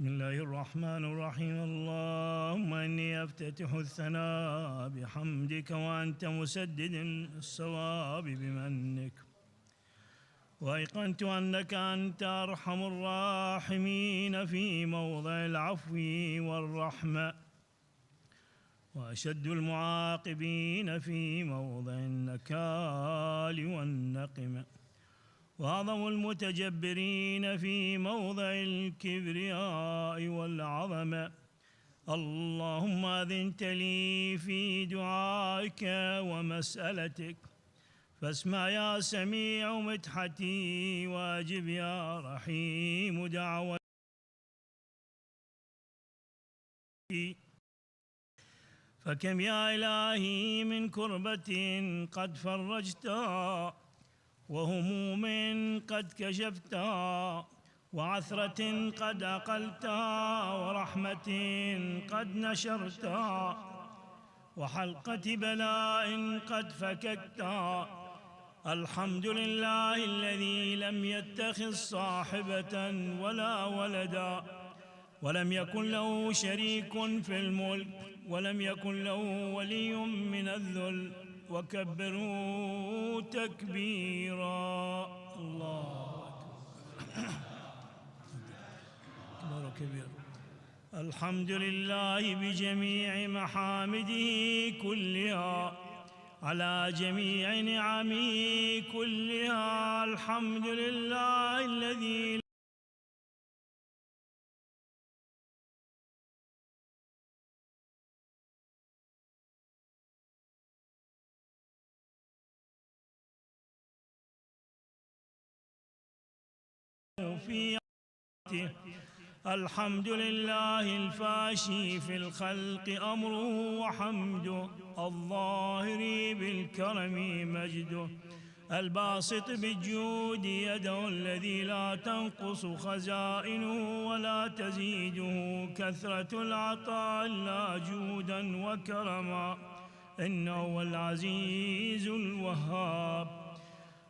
بسم الله الرحمن الرحيم. اللهم إني أفتتح الثناء بحمدك وأنت مسدد الصواب بمنك، وأيقنت أنك أنت أرحم الراحمين في موضع العفو والرحمة، وأشد المعاقبين في موضع النكال والنقمة، وأعظم المتجبرين في موضع الكبرياء والعظمة. اللهم أذنت لي في دعائك ومسألتك، فاسمع يا سميع مدحتي، واجب يا رحيم دعوتي. فكم يا إلهي من كربة قد فرجتها، وهموم قد كشفتها، وعثرة قد أقلتها، ورحمة قد نشرتها، وحلقة بلاء قد فككتها. الحمد لله الذي لم يتخذ صاحبة ولا ولدا، ولم يكن له شريك في الملك، ولم يكن له ولي من الذل، وكبروا تكبيرا. الله أكبر كبير. الحمد لله بجميع محامده كلها، على جميع نعمه كلها. الحمد لله الذي في عطيه. الحمد لله الفاشي في الخلق أمره وحمده، الظاهر بالكرم مجده، الباسط بالجود يده، الذي لا تنقص خزائنه ولا تزيده كثرة العطاء إلا جودا وكرما، إنه هو العزيز الوهاب.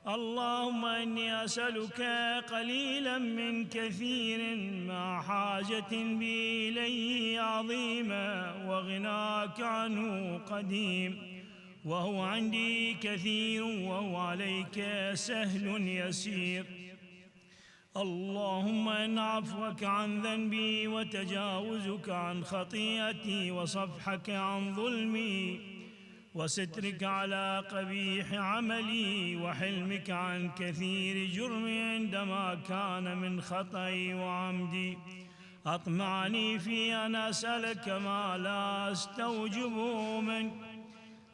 اللهم إني أسألك قليلا من كثير، مع حاجة بي إليه عظيمة، وغناك عنه قديم، وهو عندي كثير، وهو عليك سهل يسير. اللهم إن عفوك عن ذنبي، وتجاوزك عن خطيئتي، وصفحك عن ظلمي، وسترك على قبيح عملي، وحلمك عن كثير جرمي عندما كان من خطئي وعمدي، أطمعني في أن أسألك ما لا أستوجبه منك،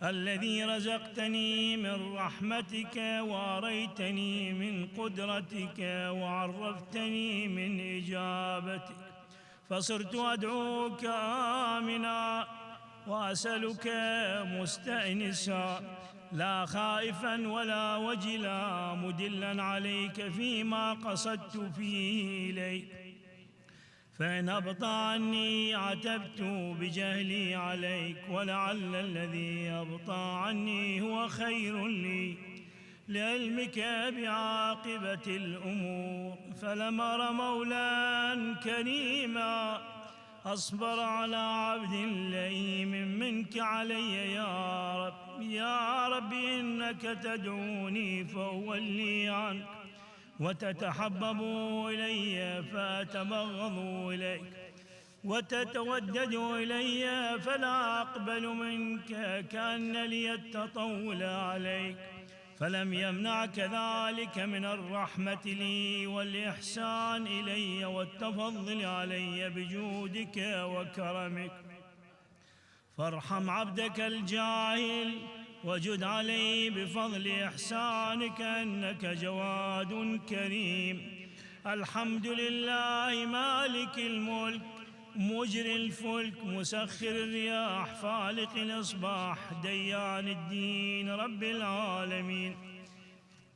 الذي رزقتني من رحمتك، وأريتني من قدرتك، وعرفتني من إجابتك، فصرت أدعوك آمنا، وأسألك مستأنسا، لا خائفا ولا وجلا، مدلا عليك فيما قصدت فيه إليك. فإن أبطأ عني عتبت بجهلي عليك، ولعل الذي أبطأ عني هو خير لي، لعلمك بعاقبة الأمور. فلم أر مولا كريما أصبر على عبد لئيم منك علي يا رب. يا رب إنك تدعوني فأولي عنك، وتتحبب إلي فأتبغض إليك، وتتودد إلي فلا أقبل منك، كأن لي التطول عليك. فلم يمنعك ذلك من الرحمة لي والإحسان إلي والتفضل علي بجودك وكرمك. فارحم عبدك الجاهل، وجد عليه بفضل إحسانك، إنك جواد كريم. الحمد لله مالك الملك، مجري الفلك، مسخر الرياح، فالق الإصباح، ديان الدين، رب العالمين.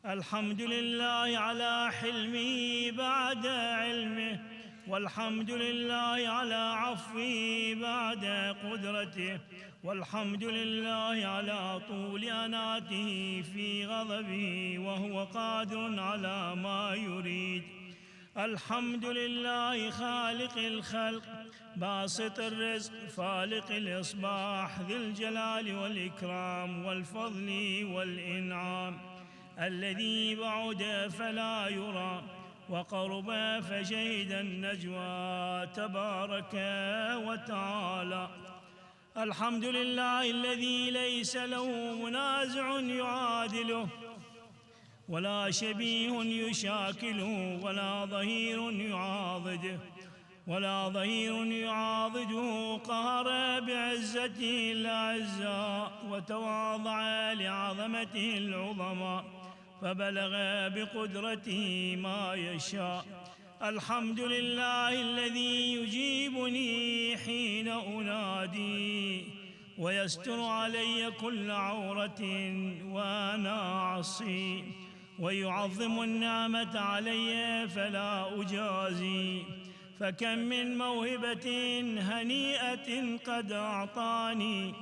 الحمد لله على حلمه بعد علمه، والحمد لله على عفوه بعد قدرته، والحمد لله على طول أناته في غضبه، وهو قادر على ما يريد. الحمد لله خالق الخلق باسط الرزق فالق الإصباح ذي الجلال والإكرام والفضل والإنعام، الذي بعد فلا يرى وقرب فشهد النجوى تبارك وتعالى. الحمد لله الذي ليس له منازع يعادله ولا شبيه يشاكله ولا ظهير يعاضده. قهر بعزته الأعزاء وتواضع لعظمته العظماء فبلغ بقدرته ما يشاء. الحمد لله الذي يجيبني حين أنادي ويستر علي كل عورة وأنا أعصي، ويعظم النعمة علي فلا أجازي. فكم من موهبة هنيئة قد أعطاني،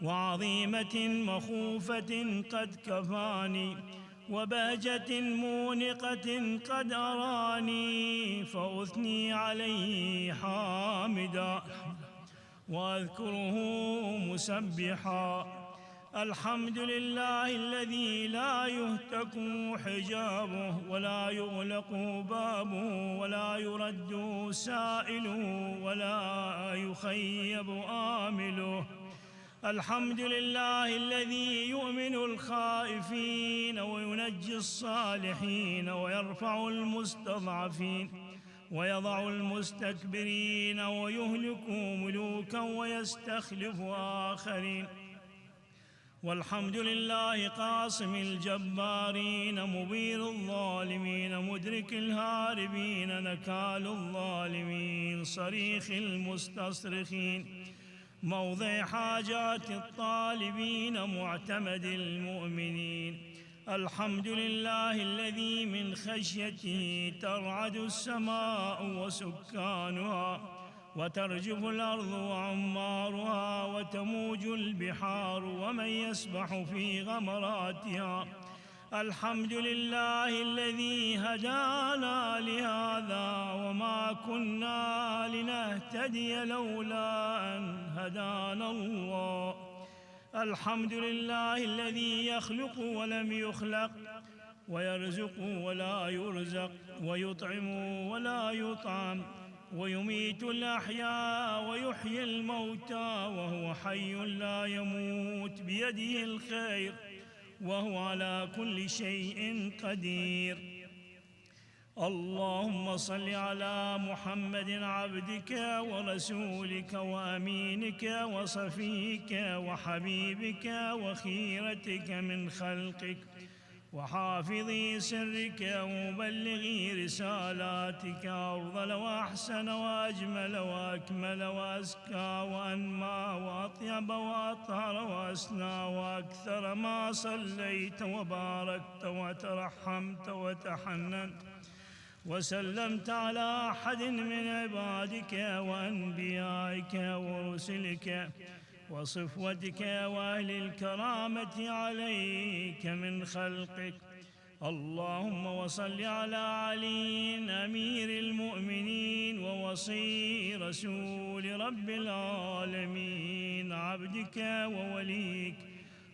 وعظيمة مخوفة قد كفاني، وبهجة مونقة قد أراني، فأثني عليه حامدا وأذكره مسبحا. الحمد لله الذي لا يهتك حجابه ولا يغلق بابه ولا يرد سائله ولا يخيب آمله. الحمد لله الذي يؤمن الخائفين وينجي الصالحين ويرفع المستضعفين ويضع المستكبرين ويهلك ملوكا ويستخلف آخرين. والحمد لله قاصم الجبارين مبير الظالمين مدرك الهاربين نكال الظالمين صريخ المستصرخين موضع حاجات الطالبين معتمد المؤمنين. الحمد لله الذي من خشيته ترعد السماء وسكانها وترجف الأرض وعمارها وتموج البحار ومن يسبح في غمراتها. الحمد لله الذي هدانا لهذا وما كنا لنهتدي لولا أن هدانا الله. الحمد لله الذي يخلق ولم يخلق ويرزق ولا يرزق ويطعم ولا يطعم ويميت الأحياء ويحيي الموتى وهو حي لا يموت بيده الخير وهو على كل شيء قدير. اللهم صل على محمد عبدك ورسولك وأمينك وصفيك وحبيبك وخيرتك من خلقك وحافظ سرك ومبلغ رسالاتك أفضل وأحسن وأجمل وأكمل وأزكى وأنمى وأطيب وأطهر وأسنى وأكثر ما صليت وباركت وترحمت وتحننت وسلمت على أحد من عبادك وأنبيائك ورسلك وصفوتك وأهل الكرامة عليك من خلقك. اللهم وصل على علي أمير المؤمنين ووصي رسول رب العالمين عبدك ووليك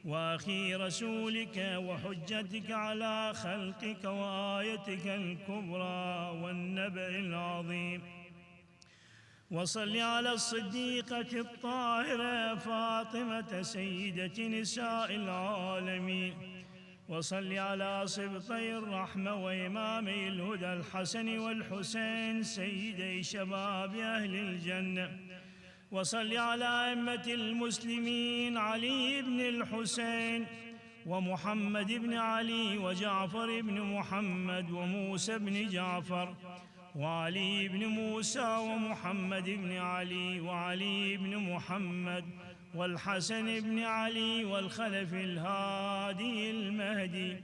وأخي رسولك وحجتك على خلقك وآيتك الكبرى والنبأ العظيم. وصل على الصديقة الطاهرة فاطمة سيدة نساء العالمين. وصل على سبطي الرحمة وإمامي الهدى الحسن والحسين سيدي شباب أهل الجنة. وصل على أئمة المسلمين علي بن الحسين ومحمد بن علي وجعفر بن محمد وموسى بن جعفر وعلي بن موسى ومحمد بن علي وعلي بن محمد والحسن بن علي والخلف الهادي المهدي.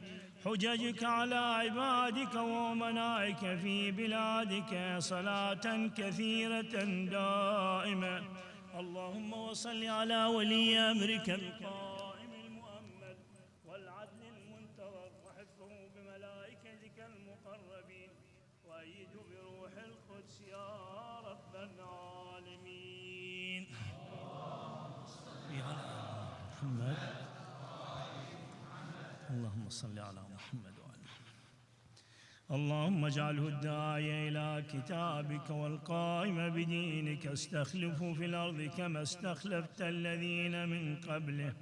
حججك على عبادك وأمنائك في بلادك صلاة كثيرة دائمة. اللهم وصل على ولي أمرك القائم المؤمل والعدل المنتظر وحفظه بملائكتك المقربين وأيده بروحك يا رب العالمين. يا محمد، اللهم صل على محمد وعلى محمد. اللهم اجعله الداعي إلى كتابك والقائم بدينك، استخلفه في الأرض كما استخلفت الذين من قبله.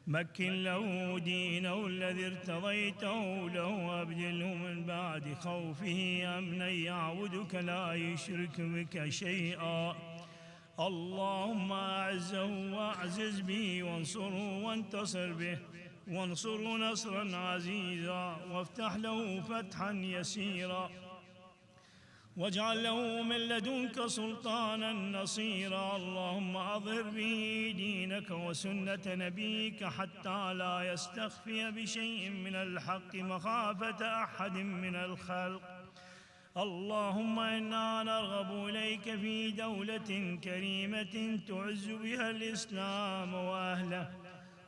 مكن له دينه الذي ارتضيته له، وابدله من بعد خوفه أمنا يعبدك لا يشرك بك شيئا. اللهم أعزه وأعزز به، وانصره وانتصر به، وانصره نصرا عزيزا، وافتح له فتحا يسيرا، واجعل له من لدنك سلطانا نصيرا. اللهم أظهر به دينك وسنة نبيك حتى لا يستخفي بشيء من الحق مخافة أحد من الخلق. اللهم إنا نرغب إليك في دولة كريمة تعز بها الإسلام وأهله،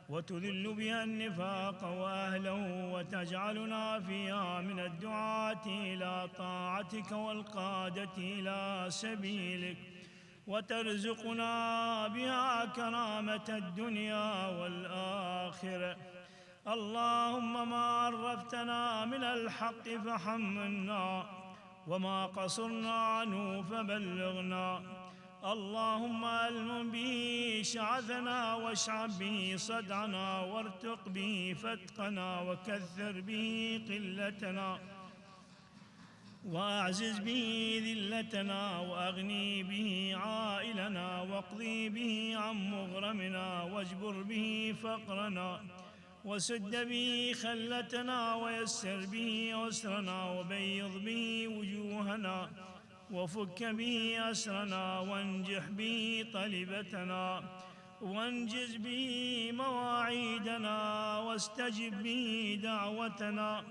وتذل بها النفاق وأهله، وتجعلنا فيها من الدعاة إلى طاعتك والقادة إلى سبيلك، وترزقنا بها كرامة الدنيا والآخرة. اللهم ما عرفتنا من الحق فحملنا، وما قصرنا عنه فبلغنا. اللهم ألم به شعثنا، واشعب به صدعنا، وارتق به فتقنا، وكثر به قلتنا، وأعزز به ذلتنا، وأغني به عائلنا، واقضي به عن مغرمنا، واجبر به فقرنا، وسد به خلتنا، ويسر به عسرنا، وبيض به وجوهنا، وفك به أسرنا، وانجح به طلبتنا، وانجز به مواعيدنا، واستجب به دعوتنا،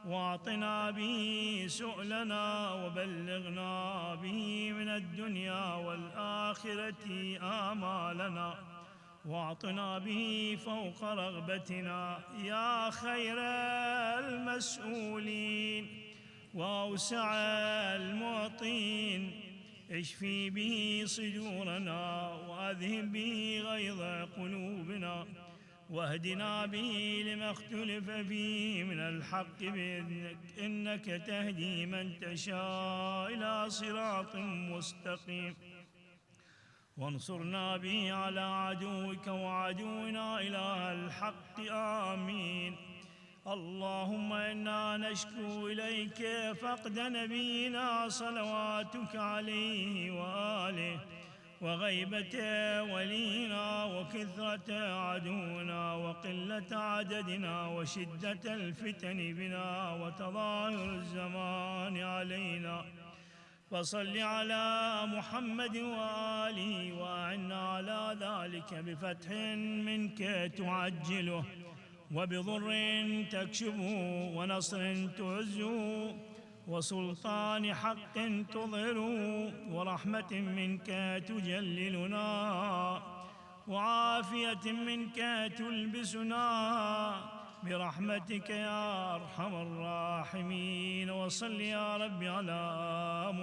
واعطنا به سؤلنا، وبلغنا به من الدنيا والآخرة آمالنا، واعطنا به فوق رغبتنا يا خير المسؤولين وأوسع المعطين. اشفي به صدورنا، وأذهب به غيظ قلوبنا، واهدنا به لما اختلف فيه من الحق بإذنك، إنك تهدي من تشاء إلى صراط مستقيم. وانصرنا به على عدوك وعدونا إله الحق، آمين. اللهم إنا نشكو إليك فقد نبينا صلواتك عليه وآله، وغيبة ولينا، وكثرة عدونا، وقلة عددنا، وشدة الفتن بنا، وتظاهر الزمان علينا. فصل على محمد وآله، وأعنا على ذلك بفتح منك تعجله، وبضر تكشفه، ونصر تعزه، وسلطان حق تظهره، ورحمة منك تجللنا، وعافية منك تلبسنا برحمتك يا أرحم الراحمين. وصل يا رب على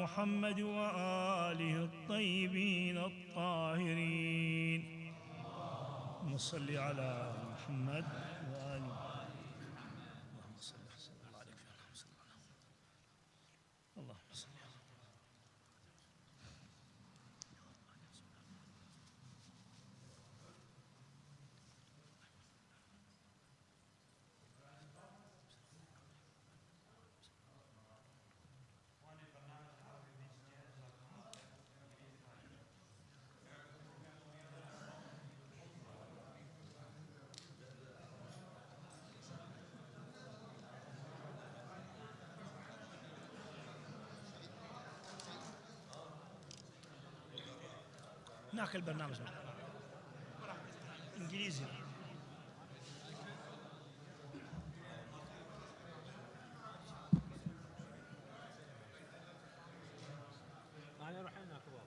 محمد وآله الطيبين الطاهرين. وصل على محمد وآله. اللهم صل وسلم عليك يا اللهم صل. هناك البرنامج إنجليزي. أنا روح هناك بابا.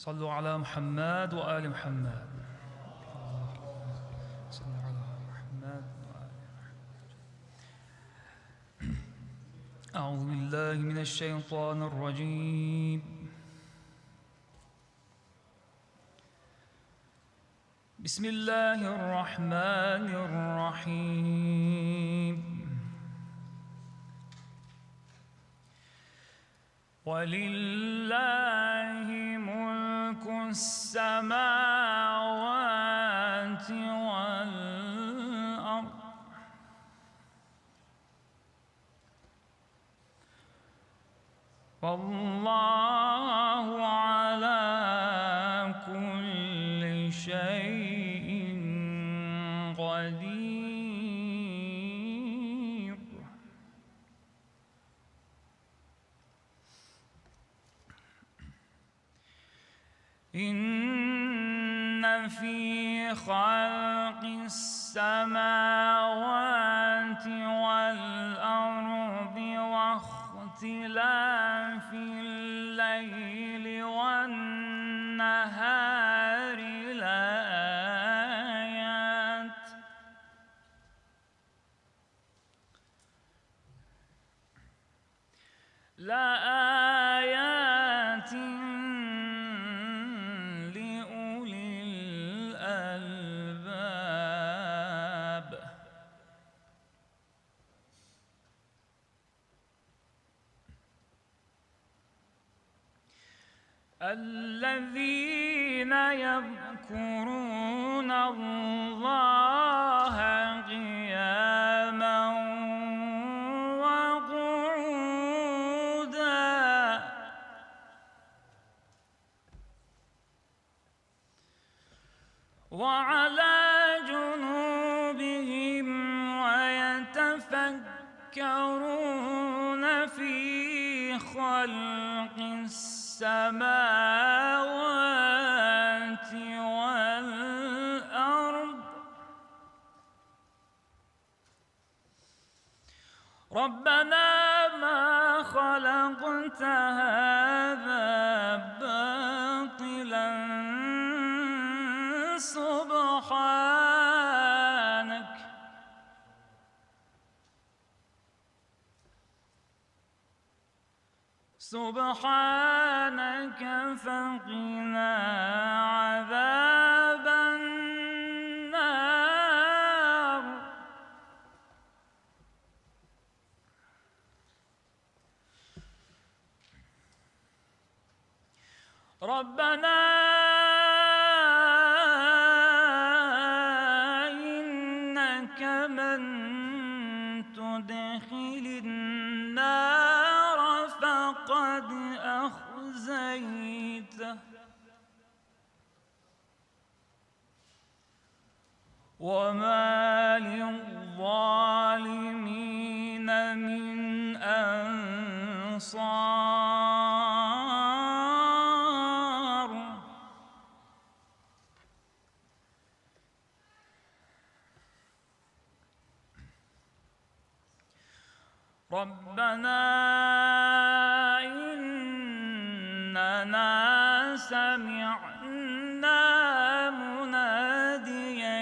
صلوا على محمد وآل محمد. صل على محمد وآل محمد. أعوذ بالله من الشيطان الرجيم. بسم الله الرحمن الرحيم. ولله ملك السماوات والأرض والله على كل شيء قدير. إن في خلق السماوات والأرض واختلاف الليل والنهار لآيات لأولي الألباب. الذين يذكرون الله قياما وقعودا وعلى جنوبهم ويتفكرون في خلق السماوات والأرض ربنا ما خلقت هذا باطلا سبحانك فقنا عذاب النار. ربنا إنك من تدخل النار فقد أخزيته وما للظالمين من أنصار. ربنا إننا سمعنا مناديا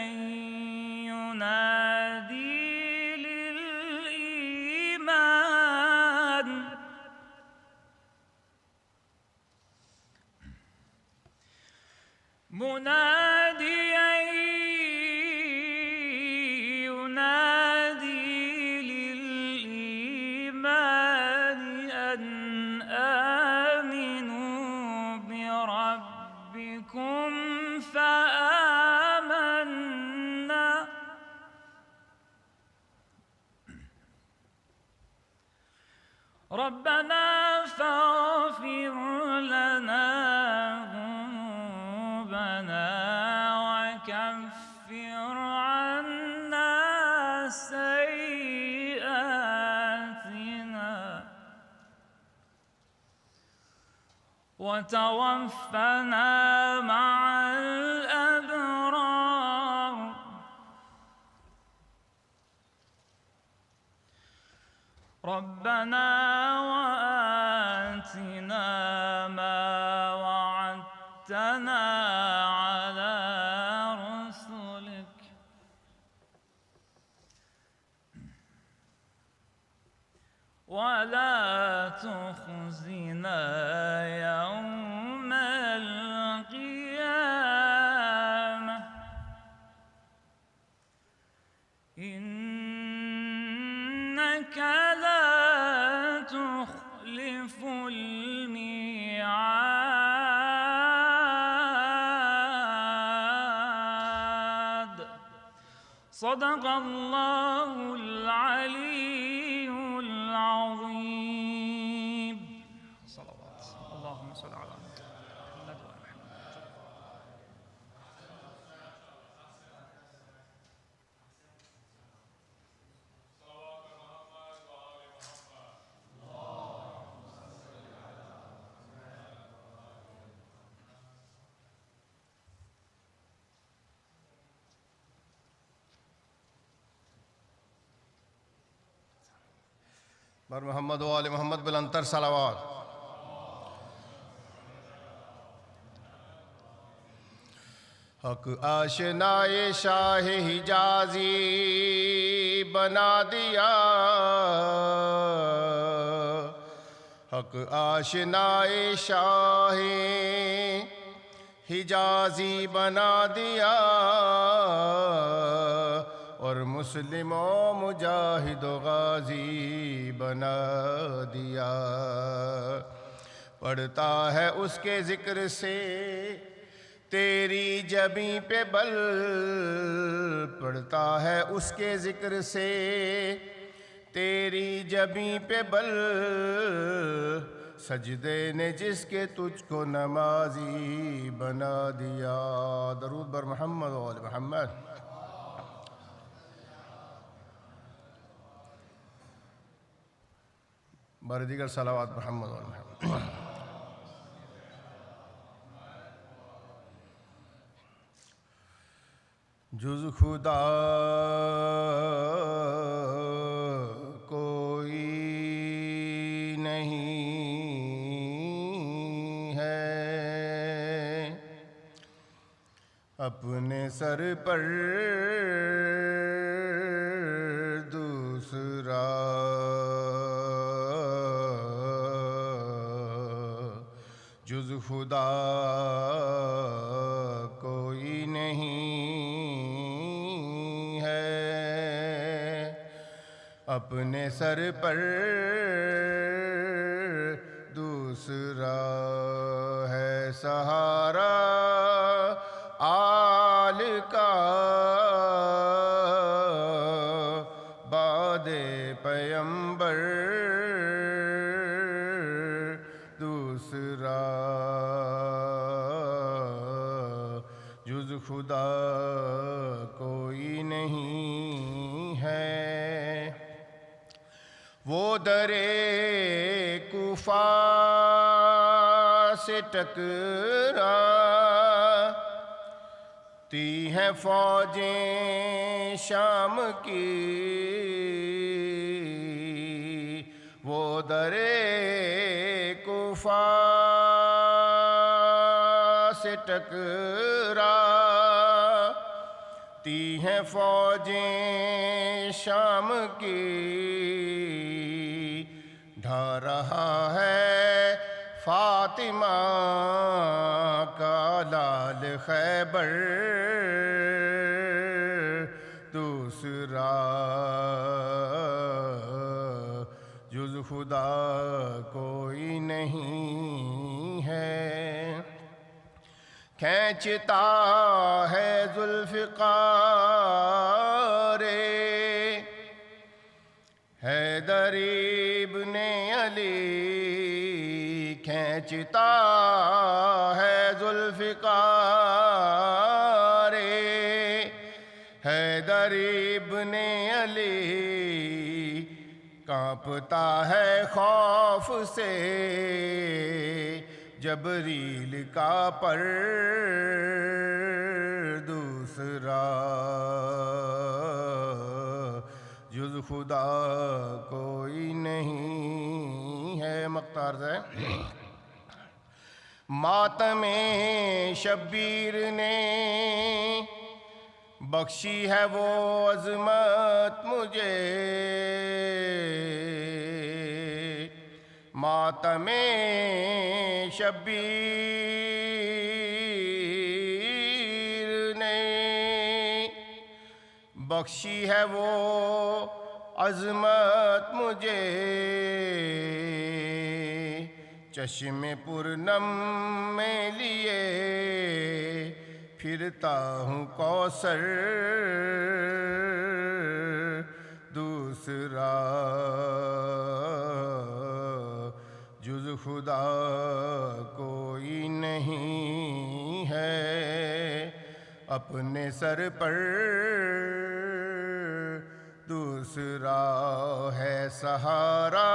ينادي للإيمان أن آمنوا بربكم فآمنا ربنا فاغفر لنا ذنوبنا وكفر عنا سيئاتنا وتوفنا مع الأبرار. ربنا وآتنا ما وعدتنا فرقتنا على رسلك ولا تخزنا يوم القيامة إنك لا تخلف الميعاد. صدق الله العلي العظيم. صلوات اللهم صل على محمد وآل محمد. बर मोहम्मद व आले मोहम्मद बुलंदतर सलावत। हक आशनाए शाह हिजाजी बना दिया, हक आशनाए शाह हिजाजी बना दिया और मुस्लिमों मुजाहिद गाजी बना दिया। पढ़ता है उसके ज़िक्र से तेरी जबीं पे बल, पढ़ता है उसके ज़िक्र से तेरी जबीं पे बल, सजदे ने जिसके तुझको नमाजी बना दिया। दरूद बर मोहम्मद व आले मोहम्मद। बार दीगर सलावात मोहम्मद व आले मोहम्मद। जुज़ खुदा कोई नहीं है, अपने सर पर दूसरा जुज़ खुदा कोई नहीं है, अपने सर पर दूसरा है सहारा आल का बादे पैगंबर, दूसरा जुज़ खुदा कोई नहीं है। वो दरे कुफा से टकराती हैं फौजें शाम की, वो दरे कुफा से टकराती हैं फौजें शाम की, ढा रहा है फातिमा का लाल खैबर, दूसरा जुज़ खुदा कोई नहीं है। खींचता है ज़ुल्फ़िकारे हैदर इब्ने अली, खींचता है ज़ुल्फ़िकारे हैदर इब्ने अली, कांपता है खौफ से जबरील का पर, दूसरा जुज़ खुदा कोई नहीं है। मख्तार से मातमे शब्बीर ने बख्शी है वो अज़मत मुझे, मातमे शब्बीर ने बख्शी है वो अज़मत मुझे, चश्मे पूर्णम में लिए फिरता हूँ कौसर, दूसरा जुज़ खुदा कोई नहीं है, अपने सर पर दूसरा है सहारा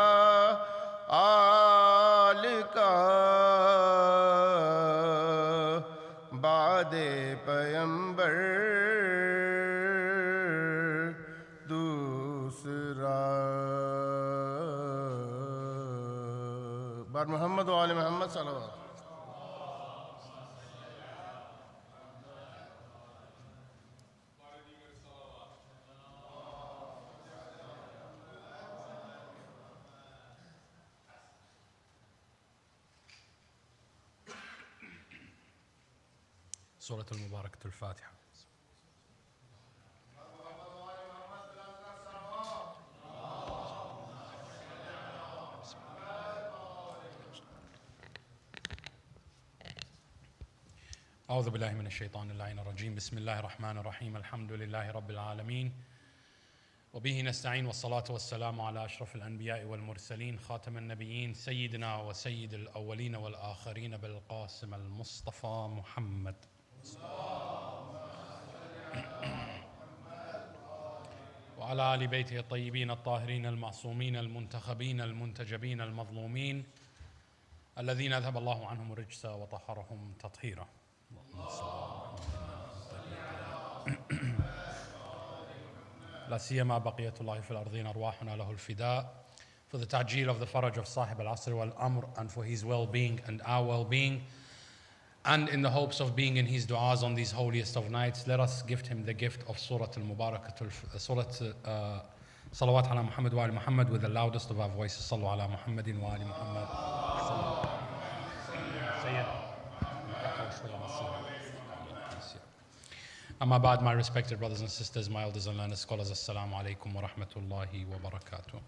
आल का, बादे पैगंबर दूसरा। बार मोहम्मद व आले मोहम्मद सल्लल्लाहु अलैहि वसल्लम। سورة المباركة الفاتحة. أعوذ بالله من الشيطان اللعين الرجيم. بسم الله الرحمن الرحيم. الحمد لله رب العالمين وبه نستعين، والصلاة والسلام على أشرف الأنبياء والمرسلين خاتم النبيين سيدنا وسيد الأولين والآخرين بالقاسم المصطفى محمد وعلى آل بيته الطيبين الطاهرين المعصومين المنتخبين المنتجبين المظلومين الذين أذهب الله عنهم الرجس وطهرهم تطهيرا. لا سيما بقية الله في الأرضين أرواحنا له الفداء, for the ta'jeel of the faraj of Sahib al-Asr wal-Amr, and for his well-being and our well-being, and in the hopes of being in his du'as on these holiest of nights, let us gift him the gift of Surah al-Mubarak, Surah Salawat ala Muhammad wa ali Muhammad, with the loudest of our voices. Sallu ala Muhammadin wa ali Muhammad. Amma ba'd, my respected brothers and sisters, my elders and learned scholars, assalamu alaikum wa rahmatullahi wa barakatuh.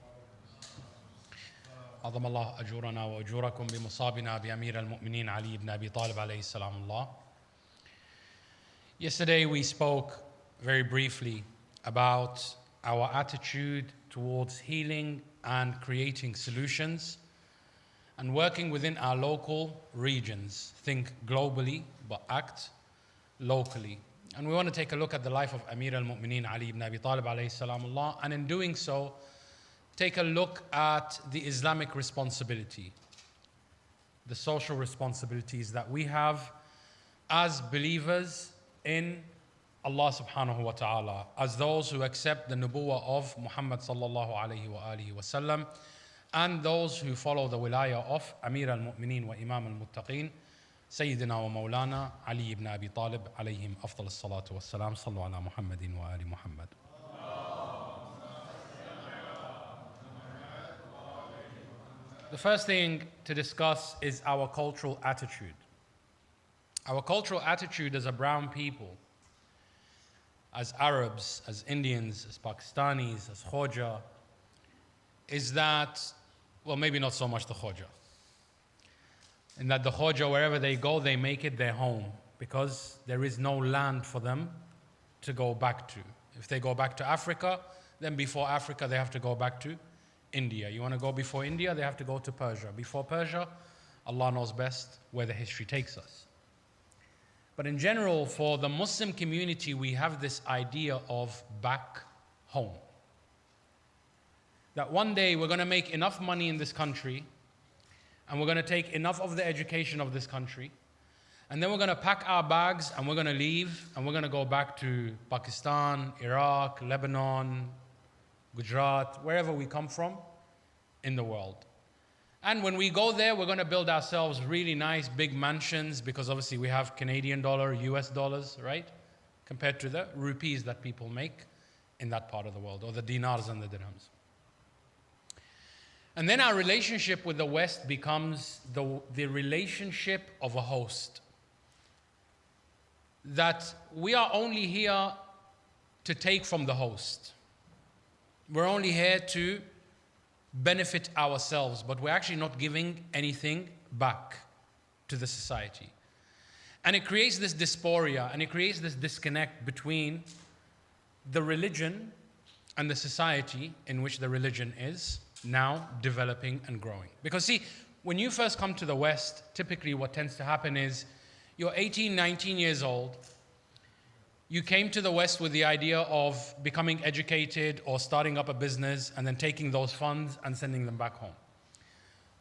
عظم الله أجورنا وأجوركم بمصابنا بأمير المؤمنين علي ibn Abi Talib alayhi salamullah. Yesterday we spoke very briefly about our attitude towards healing and creating solutions and working within our local regions. Think globally, but act locally. And we want to take a look at the life of Amir al-Mu'mineen Ali ibn Abi Talib alayhi salamullah, and in doing so, take a look at the Islamic responsibility, the social responsibilities that we have as believers in Allah subhanahu wa ta'ala, as those who accept the nubuwwah of Muhammad sallallahu alayhi wa alihi wa sallam, and those who follow the wilayah of Amir al-Mu'mineen wa Imam al-Muttaqeen, Sayyidina wa Mawlana Ali ibn Abi Talib alayhim afdal as-salatu was-salam. Sallu ala Muhammadin wa ali Muhammad. The first thing to discuss is our cultural attitude. Our cultural attitude as a brown people, as Arabs, as Indians, as Pakistanis, as Khoja, is that, well, maybe not so much the Khoja. In that the Khoja, wherever they go, they make it their home, because there is no land for them to go back to. If they go back to Africa, then before Africa, they have to go back to India. You want to go before India, they have to go to Persia. Before Persia, Allah knows best where the history takes us. But in general, for the Muslim community, we have this idea of back home. That one day we're going to make enough money in this country, and we're going to take enough of the education of this country, and then we're going to pack our bags and we're going to leave, and we're going to go back to Pakistan, Iraq, Lebanon, Gujarat, wherever we come from in the world. And when we go there, we're going to build ourselves really nice big mansions because obviously we have Canadian dollar, US dollars, right? Compared to the rupees that people make in that part of the world, or the dinars and the dirhams. And then our relationship with the West becomes the relationship of a host. That we are only here to take from the host. We're only here to benefit ourselves, but we're actually not giving anything back to the society. And it creates this dysphoria, and it creates this disconnect between the religion and the society in which the religion is now developing and growing. Because see, when you first come to the West, typically what tends to happen is you're 18, 19 years old. You came to the West with the idea of becoming educated or starting up a business and then taking those funds and sending them back home.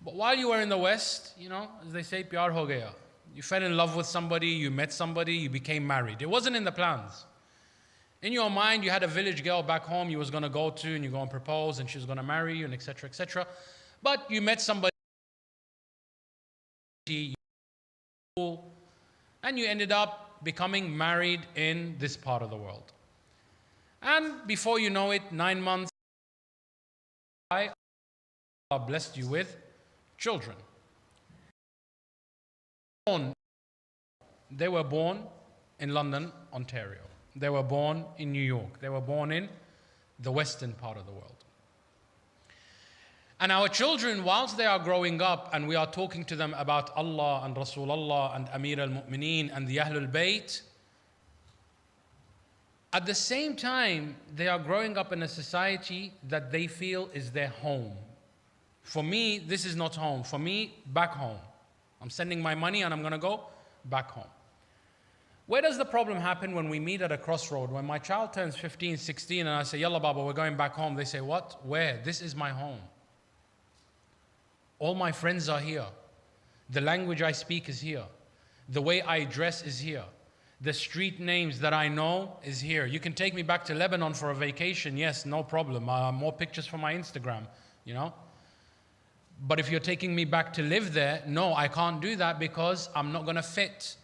But while you were in the West, you know, as they say, pyar ho gaya. You fell in love with somebody, you met somebody, you became married. It wasn't in the plans. In your mind, you had a village girl back home you was going to go to, and you go and propose, and she was going to marry you, and etc., etc. But you met somebody, and you ended up becoming married in this part of the world. And before you know it, 9 months, Allah blessed you with children. They were born in London, Ontario. They were born in New York. They were born in the western part of the world. And our children, whilst they are growing up and we are talking to them about Allah and Rasulullah and Amir al-Mu'mineen and the Ahlul Bayt, at the same time, they are growing up in a society that they feel is their home. For me, this is not home. For me, back home. I'm sending my money and I'm going to go back home. Where does the problem happen? When we meet at a crossroad? When my child turns 15, 16 and I say, Yalla Baba, we're going back home. They say, what? Where? This is my home. All my friends are here. The language I speak is here. The way I dress is here. The street names that I know is here. You can take me back to Lebanon for a vacation. Yes, no problem. More pictures for my Instagram, you know. But if you're taking me back to live there, no, I can't do that because I'm not going to fit.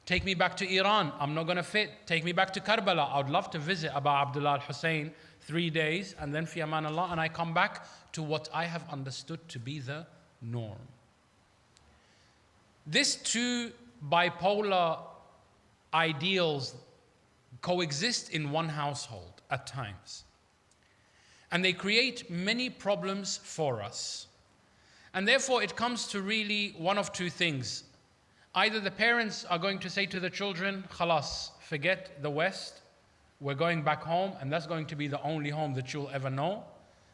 Take me back to Iran. I'm not going to fit. Take me back to Karbala. I would love to visit Abu Abdullah al-Hussein 3 days and then fi aman Allah, and I come back to what I have understood to be the norm. These two bipolar ideals coexist in one household at times. And they create many problems for us. And therefore it comes to really one of two things. Either the parents are going to say to the children, khalas, forget the West, we're going back home, and that's going to be the only home that you'll ever know.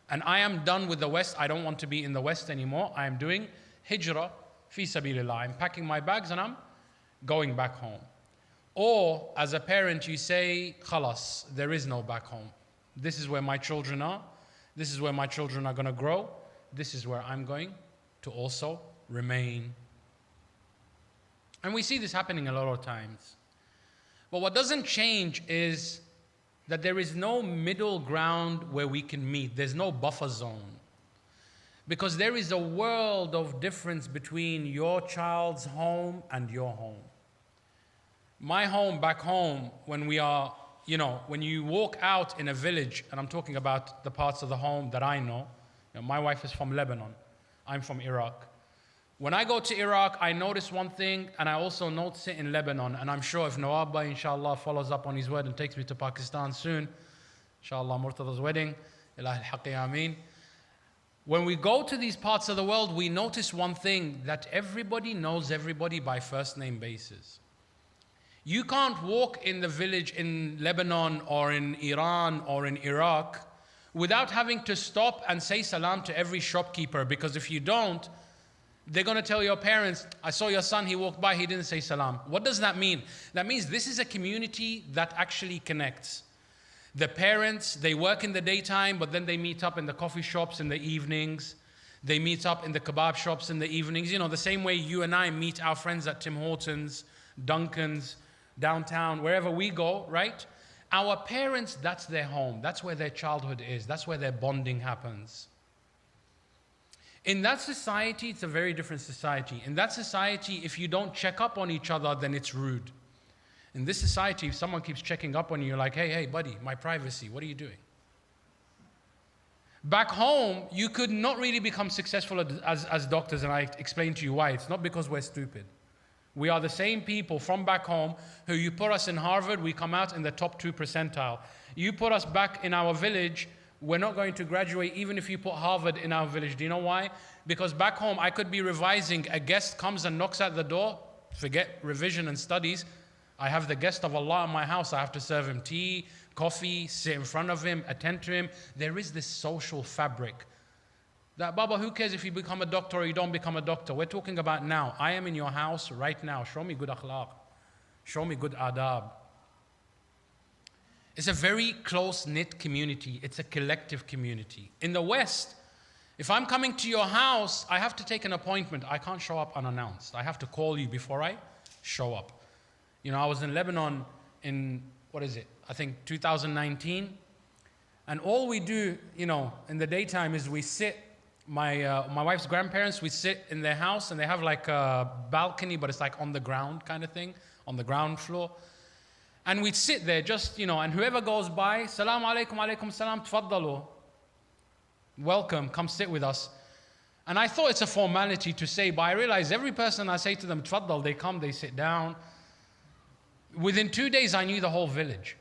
And I am done with the West, I don't want to be in the West anymore. I am doing hijrah fi sabilillah. I'm packing my bags and I'm going back home. Or as a parent you say, khalas, there is no back home. This is where my children are. This is where my children are going to grow. This is where I'm going to also remain. And we see this happening a lot of times. But what doesn't change is that there is no middle ground where we can meet. There's no buffer zone. Because there is a world of difference between your child's home and your home. My home, back home, when we are, you know, when you walk out in a village, and I'm talking about the parts of the home that I know. You know, my wife is from Lebanon. I'm from Iraq. When I go to Iraq, I notice one thing, and I also notice it in Lebanon. And I'm sure if Nawabba, inshallah, follows up on his word and takes me to Pakistan soon, inshallah, Murtada's wedding, ilahi al-haqi ameen. When we go to these parts of the world, we notice one thing, that everybody knows everybody by first name basis. You can't walk in the village in Lebanon or in Iran or in Iraq without having to stop and say salam to every shopkeeper, because if you don't, they're going to tell your parents, I saw your son, he walked by, he didn't say salam. What does that mean? That means this is a community that actually connects. The parents, they work in the daytime, but then they meet up in the coffee shops in the evenings. They meet up in the kebab shops in the evenings. You know, the same way you and I meet our friends at Tim Hortons, Duncan's, downtown, wherever we go, right? Our parents, that's their home. That's where their childhood is. That's where their bonding happens. In that society, it's a very different society. In that society, if you don't check up on each other, then it's rude. In this society, if someone keeps checking up on you, you're like, hey, buddy, my privacy, what are you doing? Back home, you could not really become successful as doctors, and I explained to you why. It's not because we're stupid. We are the same people from back home who you put us in Harvard, we come out in the top 2 percentile. You put us back in our village, we're not going to graduate even if you put Harvard in our village. Do you know why? Because back home, I could be revising. A guest comes and knocks at the door. Forget revision and studies. I have the guest of Allah in my house. I have to serve him tea, coffee, sit in front of him, attend to him. There is this social fabric. That, Baba, who cares if you become a doctor or you don't become a doctor? We're talking about now. I am in your house right now. Show me good akhlaq. Show me good adab. It's a very close-knit community. It's a collective community. In the West, if I'm coming to your house, I have to take an appointment. I can't show up unannounced. I have to call you before I show up. You know, I was in Lebanon in, I think 2019. And all we do, you know, in the daytime is we sit, my wife's grandparents, we sit in their house and they have like a balcony, but it's like on the ground kind of thing, on the ground floor. And we'd sit there just, you know, and whoever goes by, Salaam alaikum, alaikum salam, tfaddalu. Welcome, come sit with us. And I thought it's a formality to say, but I realized every person I say to them, tfaddal, they come, they sit down. Within 2 days, I knew the whole village.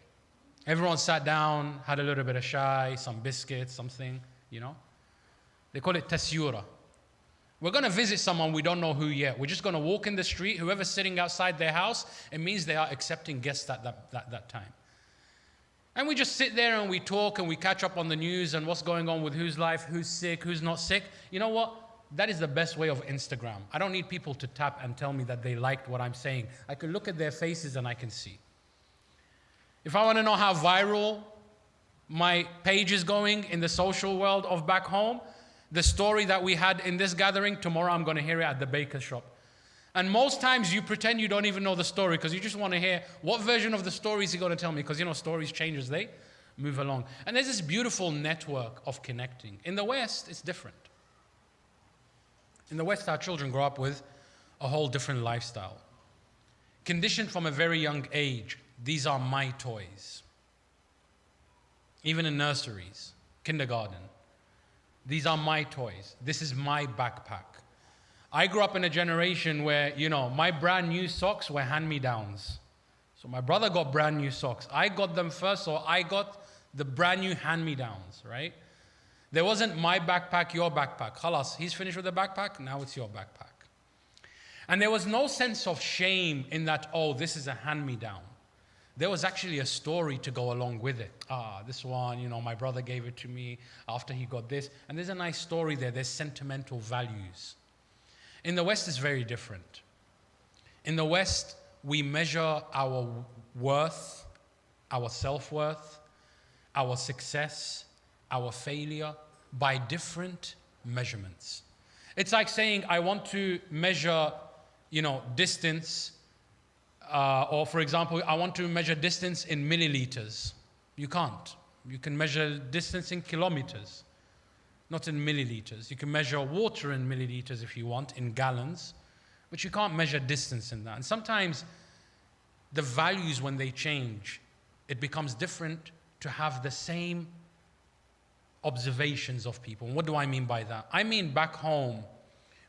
Everyone sat down, had a little bit of chai, some biscuits, something, you know. They call it tasyura. We're going to visit someone we don't know who yet. We're just going to walk in the street. Whoever's sitting outside their house, it means they are accepting guests at that time. And we just sit there and we talk and we catch up on the news and what's going on with whose life, who's sick, who's not sick. You know what? That is the best way of Instagram. I don't need people to tap and tell me that they liked what I'm saying. I can look at their faces and I can see. If I want to know how viral my page is going in the social world of back home, the story that we had in this gathering, tomorrow I'm going to hear it at the baker's shop. And most times you pretend you don't even know the story because you just want to hear what version of the story is he going to tell me, because you know stories change as they move along. And there's this beautiful network of connecting. In the West, it's different. In the West, our children grow up with a whole different lifestyle. Conditioned from a very young age, these are my toys. Even in nurseries, kindergarten. These are my toys. This is my backpack. I grew up in a generation where, you know, my brand new socks were hand-me-downs. So my brother got brand new socks. I got them first, so I got the brand new hand-me-downs, right? There wasn't my backpack, your backpack. Khalas, he's finished with the backpack, now it's your backpack. And there was no sense of shame in that, oh, this is a hand-me-down. There was actually a story to go along with it. This one, you know, my brother gave it to me after he got this. And there's a nice story there. There's sentimental values. In the West, it's very different. In the West, we measure our worth, our self-worth, our success, our failure by different measurements. It's like saying, I want to measure, you know, distance. Or for example, I want to measure distance in milliliters. You can't. You can measure distance in kilometers, not in milliliters. You can measure water in milliliters if you want, in gallons, but you can't measure distance in that. And sometimes the values, when they change, it becomes different to have the same observations of people. And what do I mean by that? I mean back home,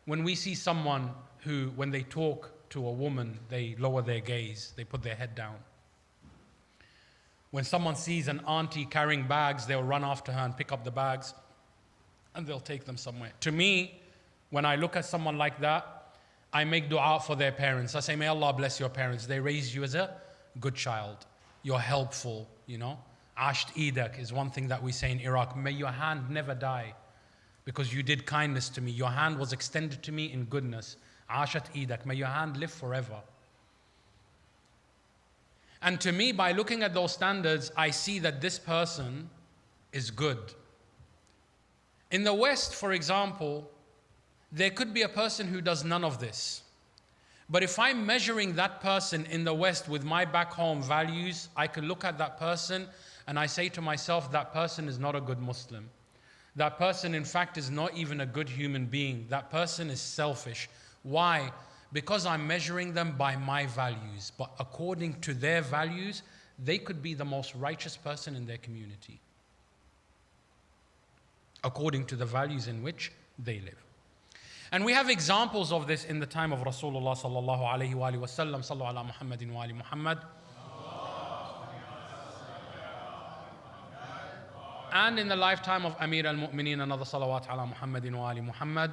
when we see someone who, when they talk to a woman, they lower their gaze, they put their head down. When someone sees an auntie carrying bags, they'll run after her and pick up the bags and they'll take them somewhere. To me, when I look at someone like that, I make dua for their parents. I say, may Allah bless your parents. They raised you as a good child. You're helpful, you know. Asht idak is one thing that we say in Iraq. May your hand never die because you did kindness to me. Your hand was extended to me in goodness. Ashat idak, may your hand live forever. And to me, by looking at those standards, I see that this person is good. In the West, for example, there could be a person who does none of this. But if I'm measuring that person in the West with my back home values, I can look at that person and I say to myself, that person is not a good Muslim. That person, in fact, is not even a good human being. That person is selfish. Why? Because I'm measuring them by my values. But according to their values, they could be the most righteous person in their community, according to the values in which they live. And we have examples of this in the time of Rasulullah sallallahu alayhi wa sallam. Sallu ala Muhammadin wa ali Muhammad. And in the lifetime of Amir al-Mu'mineen, another salawat ala Muhammadin wa ali Muhammad,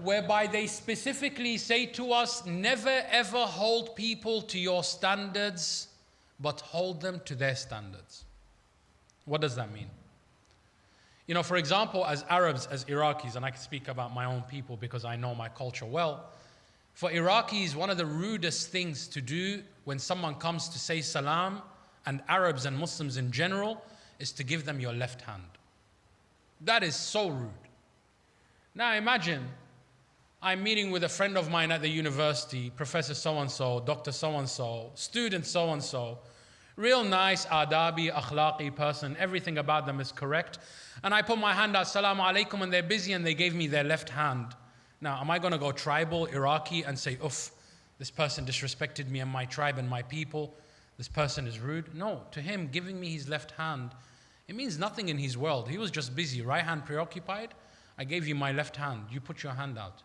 whereby they specifically say to us, never ever hold people to your standards, but hold them to their standards. What does that mean? You know, for example, as Arabs, as Iraqis, and I can speak about my own people because I know my culture well, for Iraqis, one of the rudest things to do when someone comes to say salam, and Arabs and Muslims in general, is to give them your left hand. That is so rude. Now imagine, I'm meeting with a friend of mine at the university, Professor so-and-so, Dr. so-and-so, student so-and-so, real nice, adabi, akhlaqi person, everything about them is correct. And I put my hand out, Assalamu alaikum, and they're busy and they gave me their left hand. Now, am I going to go tribal, Iraqi, and say, oof, this person disrespected me and my tribe and my people? This person is rude? No, to him, giving me his left hand, it means nothing in his world. He was just busy, right hand preoccupied. I gave you my left hand, you put your hand out.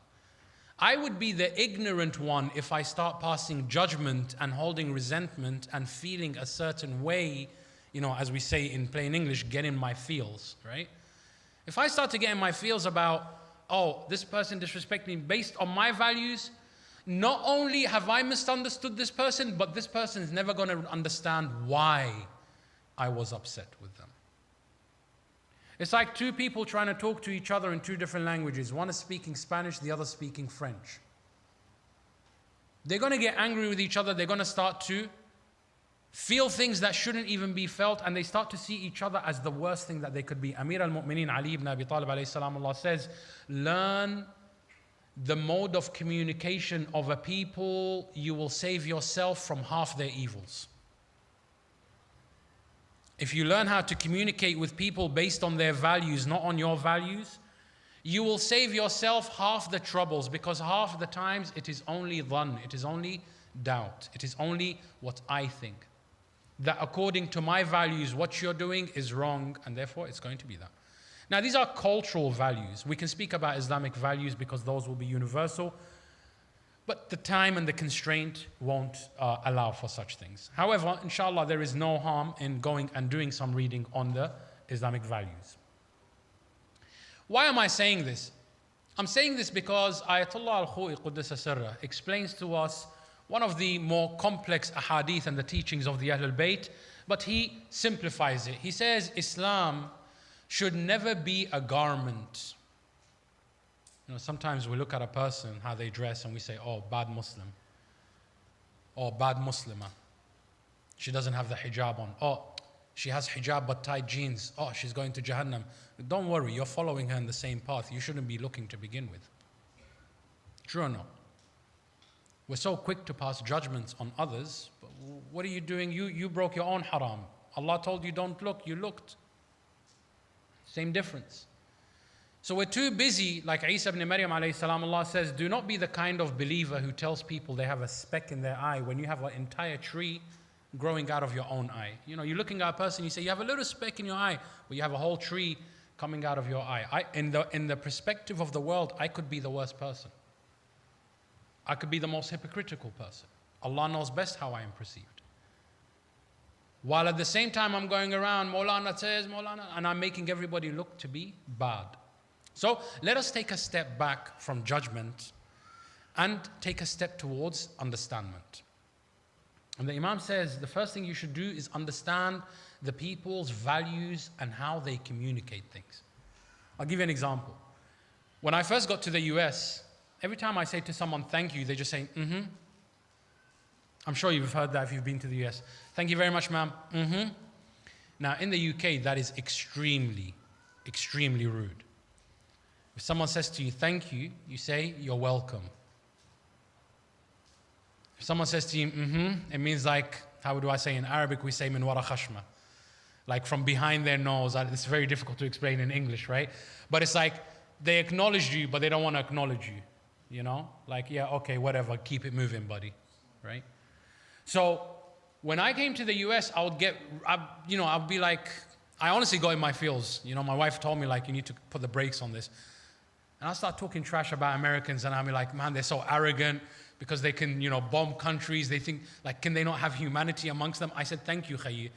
I would be the ignorant one if I start passing judgment and holding resentment and feeling a certain way, you know, as we say in plain English, get in my feels, right? If I start to get in my feels about, oh, this person disrespected me based on my values, not only have I misunderstood this person, but this person is never going to understand why I was upset with them. It's like two people trying to talk to each other in two different languages. One is speaking Spanish, the other speaking French. They're going to get angry with each other. They're going to start to feel things that shouldn't even be felt, and they start to see each other as the worst thing that they could be. Amir al-Mu'mineen Ali ibn Abi Talib alayhi salam says, learn the mode of communication of a people, you will save yourself from half their evils. If you learn how to communicate with people based on their values, not on your values, you will save yourself half the troubles, because half the times it is only dhann, it is only doubt, it is only what I think. That according to my values, what you're doing is wrong, and therefore it's going to be that. Now, these are cultural values. We can speak about Islamic values because those will be universal, but the time and the constraint won't allow for such things. However, inshallah, there is no harm in going and doing some reading on the Islamic values. Why am I saying this? I'm saying this because Ayatollah al-Khu'i Quddasa Sirra explains to us one of the more complex ahadith and the teachings of the Ahlul Bayt, but he simplifies it. He says Islam should never be a garment. You know, sometimes we look at a person, how they dress, and we say, oh, bad Muslim. Oh, bad Muslimah. She doesn't have the hijab on. Oh, she has hijab but tight jeans. Oh, she's going to Jahannam. Don't worry, you're following her in the same path. You shouldn't be looking to begin with. True or no? We're so quick to pass judgments on others, but what are you doing? You broke your own haram. Allah told you don't look, you looked. Same difference. So we're too busy, like Isa ibn Maryam alayhi salam, Allah says, do not be the kind of believer who tells people they have a speck in their eye when you have an entire tree growing out of your own eye. You know, you're looking at a person, you say, you have a little speck in your eye, but you have a whole tree coming out of your eye. In the perspective of the world, I could be the worst person. I could be the most hypocritical person. Allah knows best how I am perceived. While at the same time I'm going around, Maulana says, Maulana, and I'm making everybody look to be bad. So let us take a step back from judgment and take a step towards understanding. And the Imam says the first thing you should do is understand the people's values and how they communicate things. I'll give you an example. When I first got to the US, every time I say to someone, thank you, they just say, mm-hmm. I'm sure you've heard that if you've been to the US. Thank you very much, ma'am. Mm-hmm. Now, in the UK, that is extremely, extremely rude. If someone says to you, thank you, you say, you're welcome. If someone says to you, mm-hmm, it means like, how do I say in Arabic? We say, min wara khashma. like from behind their nose. It's very difficult to explain in English, right? But it's like they acknowledged you, but they don't want to acknowledge you, you know? Like, yeah, okay, whatever, keep it moving, buddy, right? So when I came to the US, I'd be like, I honestly got in my feels. You know, my wife told me, like, you need to put the brakes on this. And I start talking trash about Americans, and I'll be like, man, they're so arrogant because they can, you know, bomb countries. They think, like, can they not have humanity amongst them? I said, thank you, Khayi.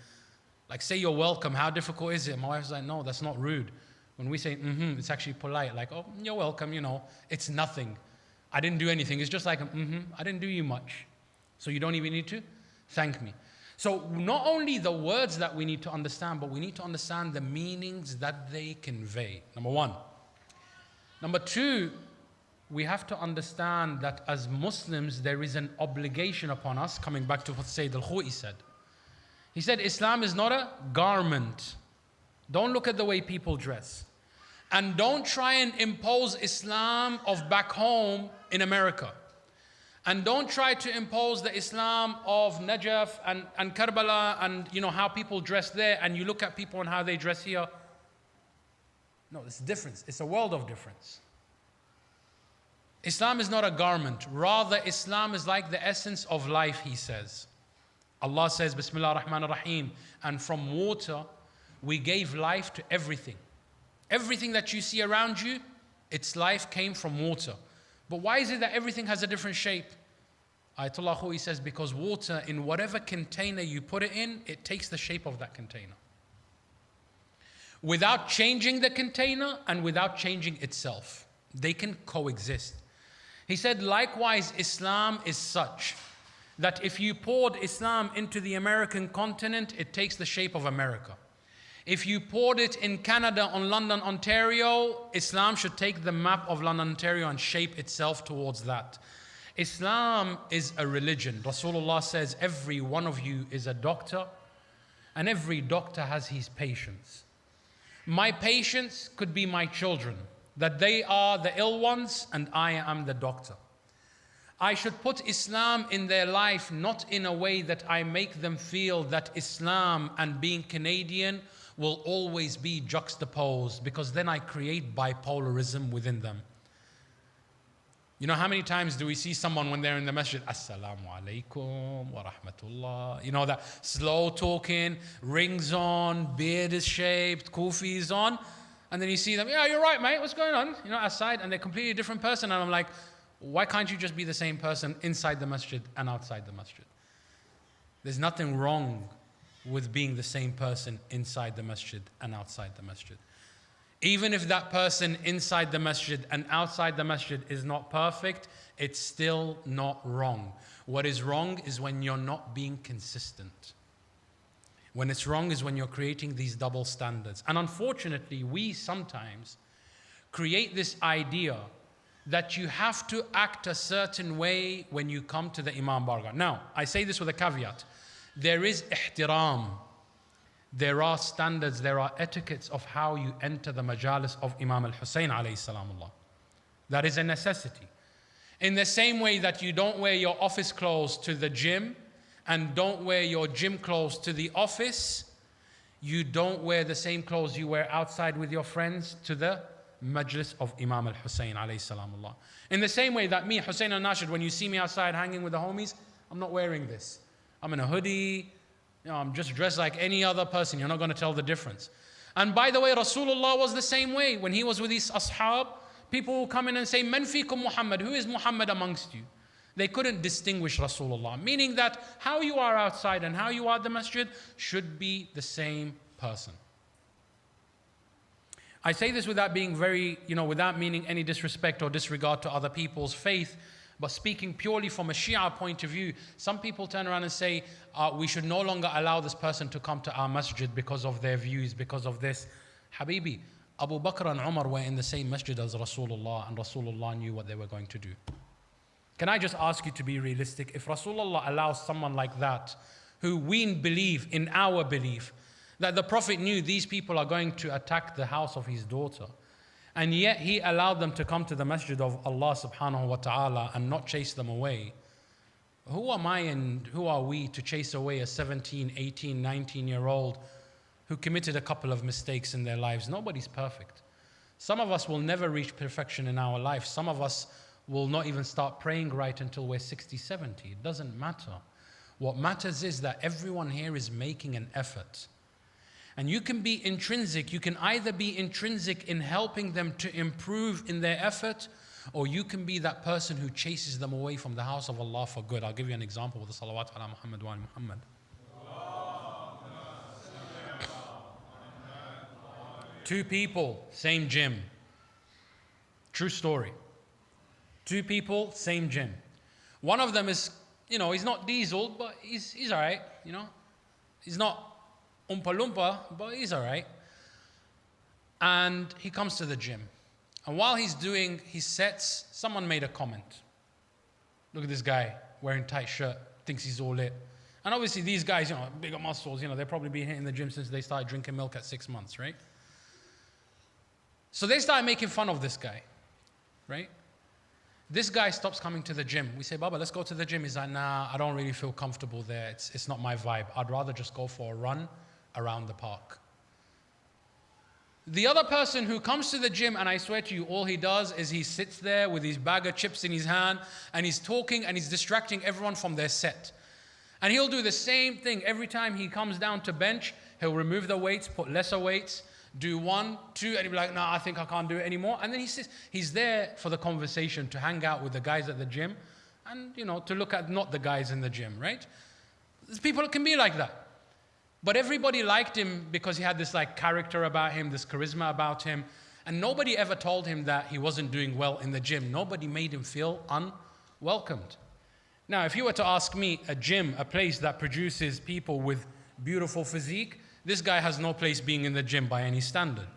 Like, say you're welcome. How difficult is it? My wife's like, no, that's not rude. When we say, it's actually polite. Like, oh, you're welcome, you know. It's nothing. I didn't do anything. It's just like, I didn't do you much. So you don't even need to thank me. So not only the words that we need to understand, but we need to understand the meanings that they convey. Number one. Number two, we have to understand that as Muslims, there is an obligation upon us, coming back to what Sayyid al-Khou'i said. He said, Islam is not a garment. Don't look at the way people dress. And don't try and impose Islam of back home in America. And don't try to impose the Islam of Najaf and Karbala and, you know, how people dress there, and you look at people and how they dress here. No, it's a difference. It's a world of difference. Islam is not a garment. Rather, Islam is like the essence of life, he says. Allah says, Bismillah ar-Rahman ar-Rahim, and from water, we gave life to everything. Everything that you see around you, its life came from water. But why is it that everything has a different shape? Ayatollah Khou'i says, because water, in whatever container you put it in, it takes the shape of that container. Without changing the container and without changing itself. They can coexist. He said, likewise, Islam is such that if you poured Islam into the American continent, it takes the shape of America. If you poured it in Canada on London, Ontario, Islam should take the map of London, Ontario and shape itself towards that. Islam is a religion. Rasulullah says, every one of you is a doctor, and every doctor has his patients. My patients could be my children, that they are the ill ones and I am the doctor. I should put Islam in their life not in a way that I make them feel that Islam and being Canadian will always be juxtaposed, because then I create bipolarism within them. You know, how many times do we see someone when they're in the masjid, Assalamu alaikum wa rahmatullah, you know, that slow talking, rings on, beard is shaped, kufi is on, and then you see them, yeah, you're right, mate, what's going on? You know, outside, and they're a completely different person, and I'm like, why can't you just be the same person inside the masjid and outside the masjid? There's nothing wrong with being the same person inside the masjid and outside the masjid. Even if that person inside the masjid and outside the masjid is not perfect, it's still not wrong. What is wrong is when you're not being consistent. When it's wrong is when you're creating these double standards. And unfortunately, we sometimes create this idea that you have to act a certain way when you come to the Imam Barga. Now, I say this with a caveat. There is ihtiram. There are standards, there are etiquettes of how you enter the majalis of Imam al-Hussein alayhi salamullah. That is a necessity. In the same way that you don't wear your office clothes to the gym and don't wear your gym clothes to the office, you don't wear the same clothes you wear outside with your friends to the majlis of Imam al-Hussein alayhi salamullah. In the same way that me, Hussein al-Nashid, when you see me outside hanging with the homies, I'm not wearing this. I'm in a hoodie, you know, I'm just dressed like any other person. You're not going to tell the difference. And by the way, Rasulullah was the same way. When he was with his ashab, people will come in and say, Man fikum Muhammad? Who is Muhammad amongst you? They couldn't distinguish Rasulullah. Meaning that how you are outside and how you are at the masjid should be the same person. I say this without being without meaning any disrespect or disregard to other people's faith, but speaking purely from a Shia point of view, some people turn around and say, we should no longer allow this person to come to our masjid because of their views, because of this. Habibi, Abu Bakr and Umar were in the same masjid as Rasulullah, and Rasulullah knew what they were going to do. Can I just ask you to be realistic? If Rasulullah allows someone like that, who we believe, in our belief, that the Prophet knew these people are going to attack the house of his daughter, and yet he allowed them to come to the masjid of Allah subhanahu wa ta'ala and not chase them away. Who am I and who are we to chase away a 17, 18, 19-year-old who committed a couple of mistakes in their lives. Nobody's perfect. Some of us will never reach perfection in our life. Some of us will not even start praying right until we're 60, 70. It doesn't matter. What matters is that everyone here is making an effort. And you can be intrinsic. You can either be intrinsic in helping them to improve in their effort, or you can be that person who chases them away from the house of Allah for good. I'll give you an example with the salawat ala Muhammad wa ala Muhammad. Two people, same gym. True story. Two people, same gym. One of them is, he's not diesel, but he's all right, He's not Oompa Loompa, but he's all right. And he comes to the gym. And while he's doing his sets, someone made a comment. Look at this guy wearing tight shirt, thinks he's all lit. And obviously these guys, bigger muscles, they've probably been hitting the gym since they started drinking milk at 6 months, right? So they started making fun of this guy, right? This guy stops coming to the gym. We say, Baba, let's go to the gym. He's like, nah, I don't really feel comfortable there. It's not my vibe. I'd rather just go for a run around the park. The other person who comes to the gym, and I swear to you, all he does is he sits there with his bag of chips in his hand, and he's talking and he's distracting everyone from their set. And he'll do the same thing every time he comes down to bench. He'll remove the weights, put lesser weights, do 1, 2, and he'll be like, nah, I think I can't do it anymore. And then he sits. He's there for the conversation, to hang out with the guys at the gym, and to look at not the guys in the gym, right? There's people that can be like that. But everybody liked him because he had this character about him, this charisma about him. And nobody ever told him that he wasn't doing well in the gym. Nobody made him feel unwelcomed. Now, if you were to ask me, a gym, a place that produces people with beautiful physique, this guy has no place being in the gym by any standard.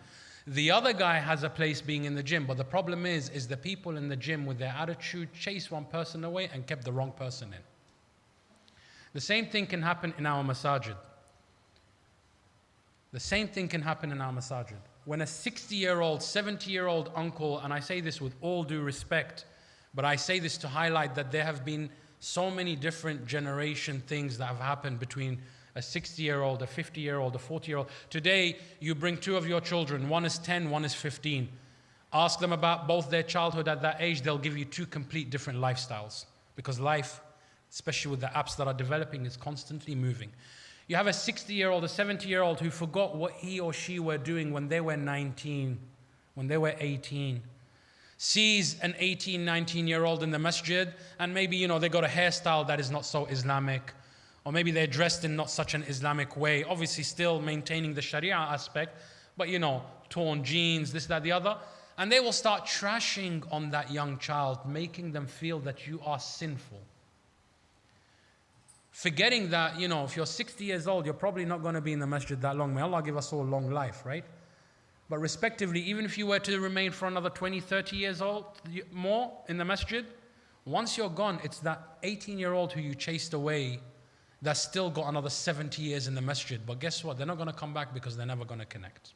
The other guy has a place being in the gym, but the problem is the people in the gym with their attitude chased one person away and kept the wrong person in. The same thing can happen in our masajid. The same thing can happen in our masajid. When a 60-year-old, 70-year-old uncle, and I say this with all due respect, but I say this to highlight that there have been so many different generation things that have happened between a 60-year-old, a 50-year-old, a 40-year-old. Today, you bring 2 of your children. One is 10, one is 15. Ask them about both their childhood at that age. They'll give you 2 complete different lifestyles. Because life, especially with the apps that are developing, is constantly moving. You have a 60-year-old, a 70-year-old who forgot what he or she were doing when they were 19, when they were 18. Sees an 18, 19-year-old in the masjid, and maybe, they got a hairstyle that is not so Islamic, or maybe they're dressed in not such an Islamic way, obviously still maintaining the Sharia aspect, but, torn jeans, this, that, the other. And they will start trashing on that young child, making them feel that you are sinful. Forgetting that, if you're 60 years old, you're probably not going to be in the masjid that long. May Allah give us all long life, right? But respectively, even if you were to remain for another 20, 30 years old more in the masjid, once you're gone, it's that 18-year-old who you chased away that's still got another 70 years in the masjid. But guess what? They're not going to come back because they're never going to connect.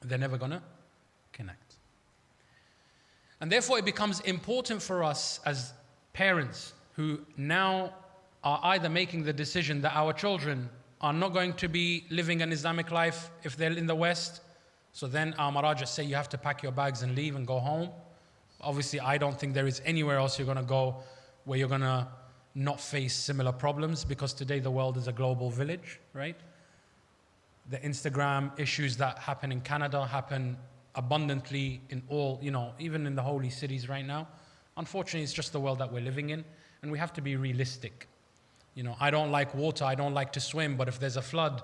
They're never going to connect. And therefore, it becomes important for us as parents who now are either making the decision that our children are not going to be living an Islamic life if they're in the West. So then our maraja say you have to pack your bags and leave and go home. Obviously, I don't think there is anywhere else you're going to go where you're going to not face similar problems, because today the world is a global village, right? The Instagram issues that happen in Canada happen abundantly in all, even in the holy cities right now. Unfortunately, it's just the world that we're living in. And we have to be realistic. I don't like water, I don't like to swim, but if there's a flood,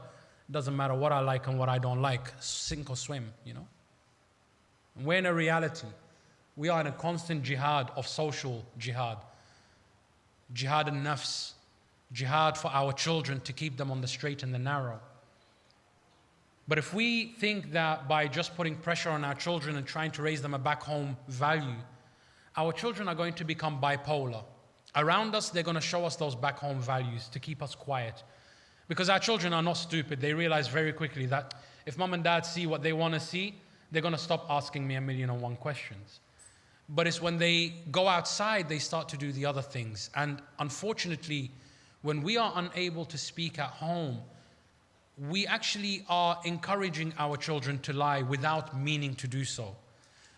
it doesn't matter what I like and what I don't like, sink or swim, And we're in a reality. We are in a constant jihad of social jihad. Jihad and nafs. Jihad for our children to keep them on the straight and the narrow. But if we think that by just putting pressure on our children and trying to raise them a back home value, our children are going to become bipolar. Around us, they're going to show us those back home values to keep us quiet. Because our children are not stupid. They realize very quickly that if mom and dad see what they want to see, they're going to stop asking me 1,000,001 questions. But it's when they go outside, they start to do the other things. And unfortunately, when we are unable to speak at home, we actually are encouraging our children to lie without meaning to do so.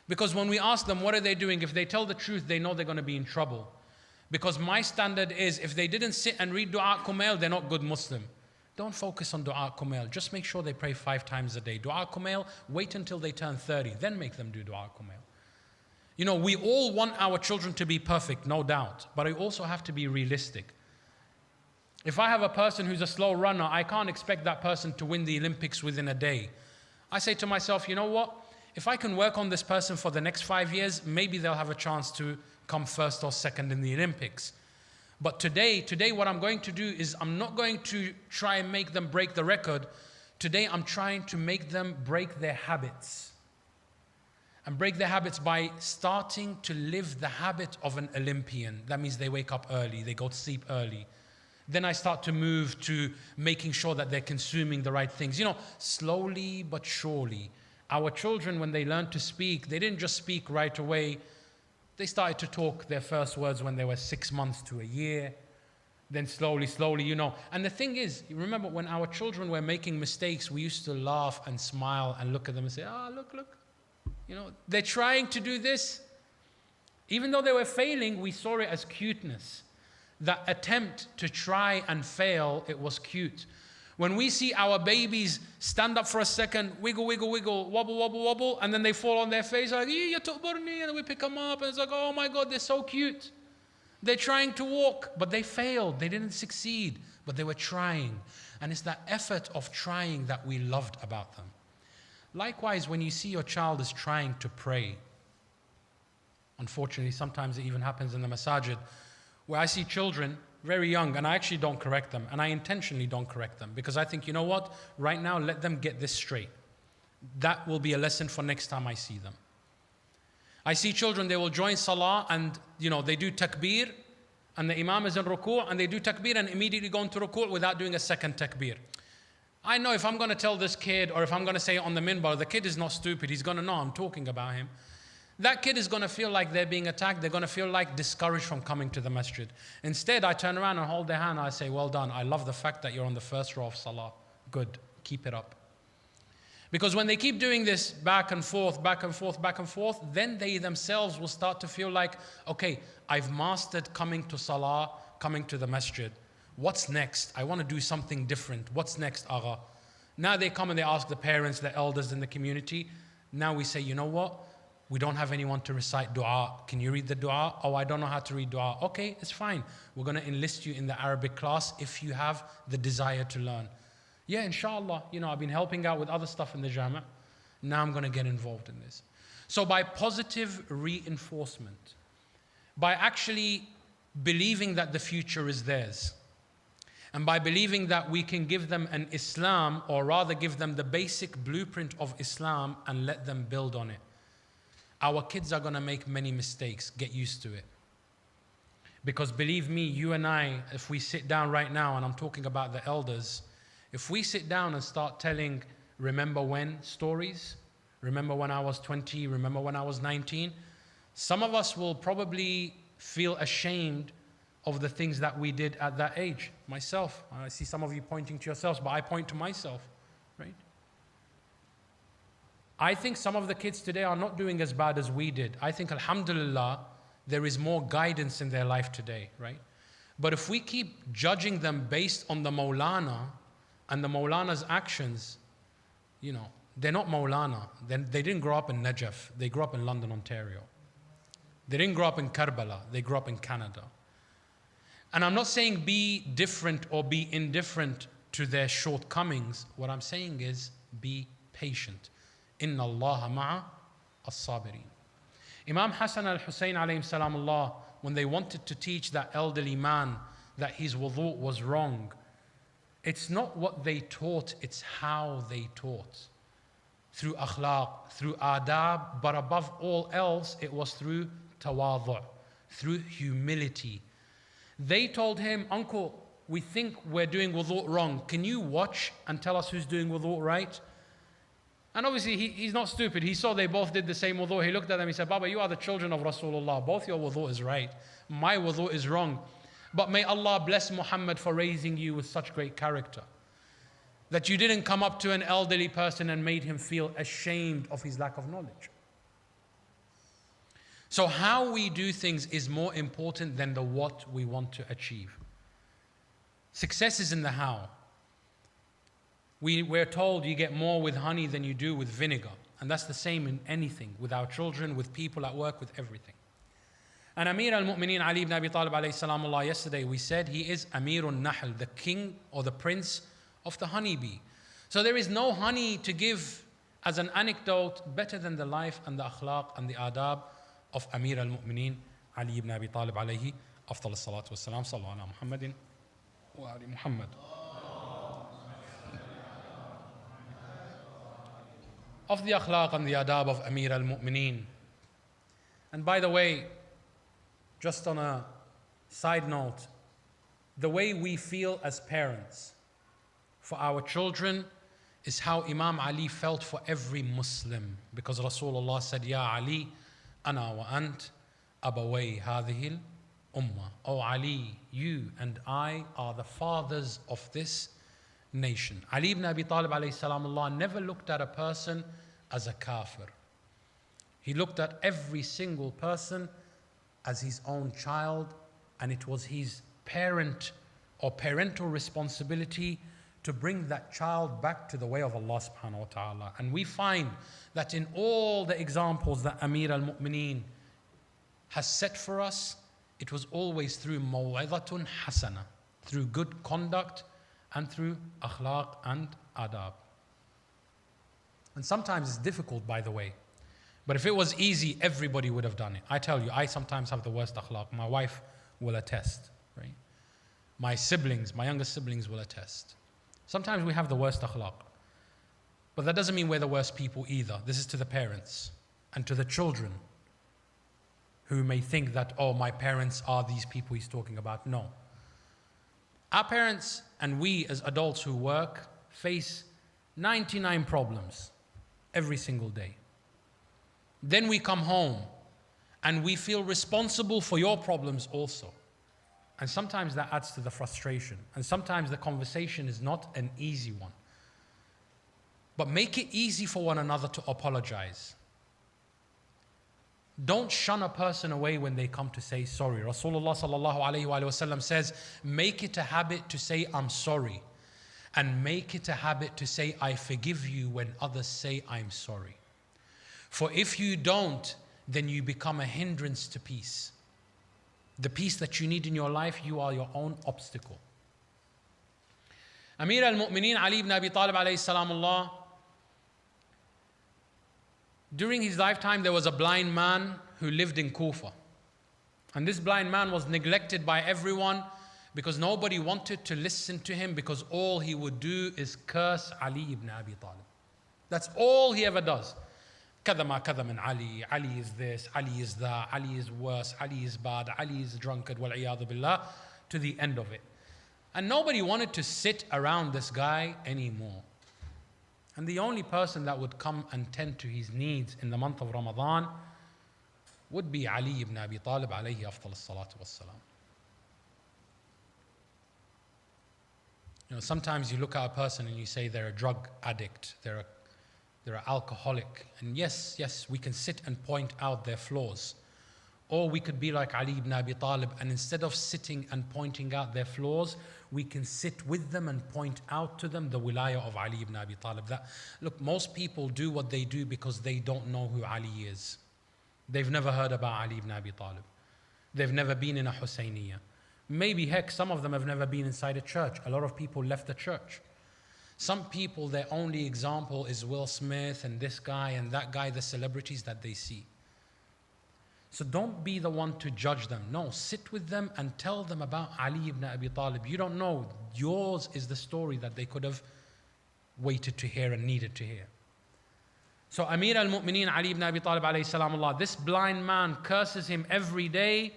Because when we ask them, what are they doing? If they tell the truth, they know they're going to be in trouble. Because my standard is, if they didn't sit and read Dua Kumail, they're not good Muslim. Don't focus on Dua Kumail. Just make sure they pray 5 times a day. Dua Kumail, wait until they turn 30. Then make them do Dua Kumail. You know, we all want our children to be perfect, no doubt. But I also have to be realistic. If I have a person who's a slow runner, I can't expect that person to win the Olympics within a day. I say to myself, you know what? If I can work on this person for the next 5 years, maybe they'll have a chance to come first or second in the Olympics. But today what I'm going to do is I'm not going to try and make them break the record. Today I'm trying to make them break their habits. And break their habits by starting to live the habit of an Olympian. That means they wake up early, they go to sleep early. Then I start to move to making sure that they're consuming the right things. You know, slowly but surely. Our children, when they learned to speak, they didn't just speak right away. They started to talk their first words when they were 6 months to a year. Then slowly, you know. And the thing is, you remember when our children were making mistakes, we used to laugh and smile and look at them and say, look. You know, they're trying to do this. Even though they were failing, we saw it as cuteness. That attempt to try and fail, it was cute. When we see our babies stand up for a second, wiggle, wobble, and then they fall on their face, like, and then we pick them up, and it's like, oh my God, they're so cute. They're trying to walk, but they failed. They didn't succeed, but they were trying. And it's that effort of trying that we loved about them. Likewise, when you see your child is trying to pray, unfortunately, sometimes it even happens in the masajid, where I see children very young, and I actually don't correct them, and I intentionally don't correct them, because I think, you know what, right now, let them get this straight. That will be a lesson for next time I see them. I see children, they will join salah, and, you know, they do takbir, and the imam is in ruku', and they do takbir, and immediately go into ruku' without doing a second takbir. I know if I'm going to tell this kid, or if I'm going to say it on the minbar, the kid is not stupid, he's going to know I'm talking about him. That kid is going to feel like they're being attacked. They're going to feel like discouraged from coming to the masjid. Instead, I turn around and hold their hand. I say, well done. I love the fact that you're on the first row of salah. Good. Keep it up. Because when they keep doing this back and forth, then they themselves will start to feel like, okay, I've mastered coming to salah, coming to the masjid. What's next? I want to do something different. What's next, Agha? Now they come and they ask the parents, the elders in the community. Now we say, you know what? We don't have anyone to recite dua. Can you read the dua? Oh, I don't know how to read dua. Okay, it's fine. We're going to enlist you in the Arabic class if you have the desire to learn. Yeah, inshallah. You know, I've been helping out with other stuff in the Jama'. Now I'm going to get involved in this. So by positive reinforcement, by actually believing that the future is theirs, and by believing that we can give them an Islam, or rather give them the basic blueprint of Islam and let them build on it. Our kids are going to make many mistakes. Get used to it. Because believe me, you and I, if we sit down right now, and I'm talking about the elders, if we sit down and start telling remember when stories, remember when I was 20, remember when I was 19, some of us will probably feel ashamed of the things that we did at that age. Myself, I see some of you pointing to yourselves, but I point to myself, right? I think some of the kids today are not doing as bad as we did. I think, alhamdulillah, there is more guidance in their life today, right? But if we keep judging them based on the Maulana and the Maulana's actions, you know, they're not Maulana. They didn't grow up in Najaf. They grew up in London, Ontario. They didn't grow up in Karbala. They grew up in Canada. And I'm not saying be different or be indifferent to their shortcomings. What I'm saying is be patient. Inna Allah ma'a as-sabirin. Imam Hassan al-Hussein alayhi salam Allah, when they wanted to teach that elderly man that his wudu was wrong, it's not what they taught, it's how they taught. Through akhlaq, through adab, but above all else, it was through tawadu', through humility. They told him, uncle, we think we're doing wudu wrong. Can you watch and tell us who's doing wudu right? And obviously, he's not stupid. He saw they both did the same wudu. He looked at them, he said, Baba, you are the children of Rasulullah. Both your wudu is right. My wudu is wrong. But may Allah bless Muhammad for raising you with such great character. That you didn't come up to an elderly person and made him feel ashamed of his lack of knowledge. So how we do things is more important than the what we want to achieve. Success is in the how. We're told you get more with honey than you do with vinegar. And that's the same in anything, with our children, with people at work, with everything. And Amir al-Mu'mineen Ali ibn Abi Talib alayhi salamullah, yesterday we said he is Amirun Nahl, the king or the prince of the honeybee. So there is no honey to give as an anecdote better than the life and the akhlaq and the adab of Amir al-Mu'mineen Ali ibn Abi Talib alayhi afdal as-salatu was-salam. Sallu ala Muhammadin wa ali Muhammad. Of the akhlaq and the adab of Amir al-Mu'mineen. And by the way, just on a side note, the way we feel as parents for our children is how Imam Ali felt for every Muslim. Because Rasulullah said, Ya Ali, ana wa ant, abaway hadhihi al-ummah. Oh Ali, you and I are the fathers of this nation. Ali ibn Abi Talib alayhi salamullah never looked at a person as a kafir. He looked at every single person as his own child, and it was his parent or parental responsibility to bring that child back to the way of Allah subhanahu wa ta'ala. And we find that in all the examples that Amir al-Mu'mineen has set for us, it was always through maw'idatun hasana, through good conduct and through akhlaq and adab. And sometimes it's difficult, by the way. But if it was easy, everybody would have done it. I tell you, I sometimes have the worst akhlaq. My wife will attest, right? My siblings, my younger siblings will attest. Sometimes we have the worst akhlaq. But that doesn't mean we're the worst people either. This is to the parents and to the children who may think that, oh, my parents are these people he's talking about. No. Our parents and we as adults who work face 99 problems every single day. Then we come home and we feel responsible for your problems also. And sometimes that adds to the frustration. And sometimes the conversation is not an easy one. But make it easy for one another to apologize. Don't shun a person away when they come to say sorry. Rasulullah sallallahu alayhi wa sallam says, make it a habit to say I'm sorry. And make it a habit to say I forgive you when others say I'm sorry. For if you don't, then you become a hindrance to peace. The peace that you need in your life, you are your own obstacle. Amir al-Mu'mineen Ali ibn Abi Talib alayhi salamullah, during his lifetime there was a blind man who lived in Kufa. And this blind man was neglected by everyone because nobody wanted to listen to him, because all he would do is curse Ali ibn Abi Talib. That's all he ever does. كذا ما كذا من Ali, Ali is this, Ali is that, Ali is worse, Ali is bad, Ali is a drunkard, wal-'iyadhu billah, to the end of it. And nobody wanted to sit around this guy anymore. And the only person that would come and tend to his needs in the month of Ramadan would be Ali ibn Abi Talib alayhi afdal as-salatu was-salam. You know, sometimes you look at a person and you say they're a drug addict, they're an alcoholic. And yes, we can sit and point out their flaws. Or we could be like Ali ibn Abi Talib, and instead of sitting and pointing out their flaws, we can sit with them and point out to them the wilayah of Ali ibn Abi Talib. That, look, most people do what they do because they don't know who Ali is. They've never heard about Ali ibn Abi Talib. They've never been in a Husayniyah. Maybe, heck, some of them have never been inside a church. A lot of people left the church. Some people, their only example is Will Smith and this guy and that guy, the celebrities that they see. So don't be the one to judge them. No, sit with them and tell them about Ali ibn Abi Talib. You don't know. Yours is the story that they could have waited to hear and needed to hear. So Amir al-Mu'mineen Ali ibn Abi Talib alayhi salamullah, this blind man curses him every day.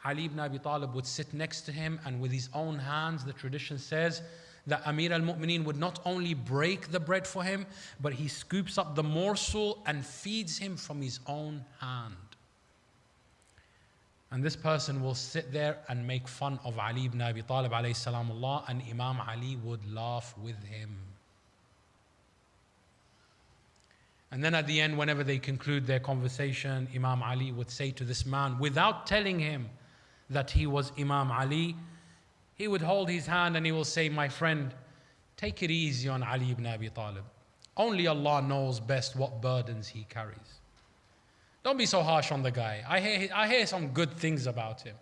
Ali ibn Abi Talib would sit next to him, and with his own hands, the tradition says that Amir al-Mu'mineen would not only break the bread for him, but he scoops up the morsel and feeds him from his own hand. And this person will sit there and make fun of Ali ibn Abi Talib alayhi salamullah, and Imam Ali would laugh with him. And then at the end, whenever they conclude their conversation, Imam Ali would say to this man, without telling him that he was Imam Ali, he would hold his hand and he will say, my friend, take it easy on Ali ibn Abi Talib. Only Allah knows best what burdens he carries. Don't be so harsh on the guy. I hear some good things about him.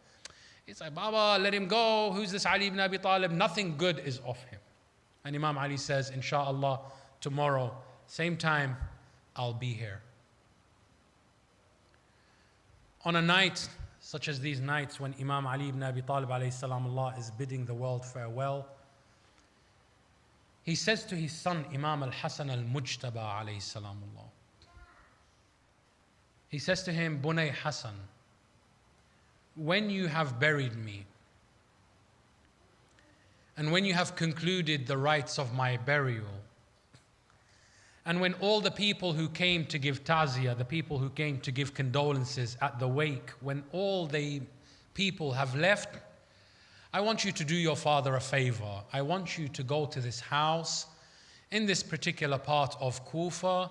It's like, Baba, let him go. Who's this Ali ibn Abi Talib? Nothing good is off him. And Imam Ali says, inshallah, tomorrow, same time, I'll be here. On a night such as these nights when Imam Ali ibn Abi Talib alayhi salam Allah is bidding the world farewell, he says to his son Imam al-Hasan al-Mujtaba alayhi salam Allah, he says to him, Bunay Hasan, when you have buried me and when you have concluded the rites of my burial, and when all the people who came to give ta'ziyah, the people who came to give condolences at the wake, when all the people have left, I want you to do your father a favor. I want you to go to this house in this particular part of Kufa,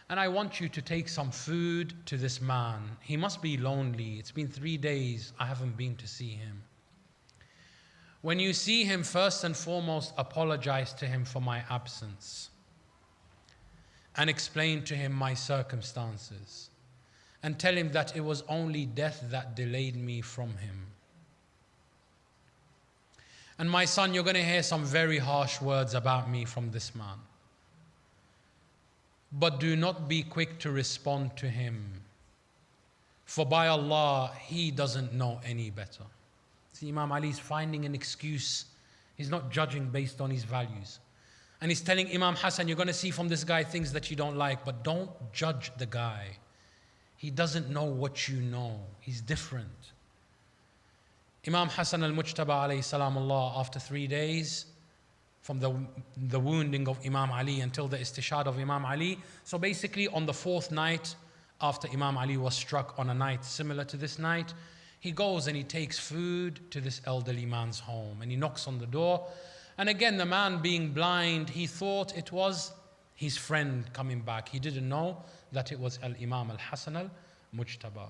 and I want you to take some food to this man. He must be lonely. It's been 3 days. I haven't been to see him. When you see him, first and foremost, apologize to him for my absence and explain to him my circumstances and tell him that it was only death that delayed me from him. And my son, you're going to hear some very harsh words about me from this man. But do not be quick to respond to him, for by Allah, he doesn't know any better. See, Imam Ali is finding an excuse. He's not judging based on his values. And he's telling Imam Hassan, you're going to see from this guy things that you don't like, but don't judge the guy. He doesn't know what you know. He's different. Imam Hassan al-Mujtaba alayhi salam Allah, after 3 days from the wounding of Imam Ali until the istishhad of Imam Ali. So basically on the 4th night after Imam Ali was struck, on a night similar to this night, he goes and he takes food to this elderly man's home and he knocks on the door. And again, the man being blind, he thought it was his friend coming back. He didn't know that it was Al-Imam Al-Hasan Al-Mujtaba.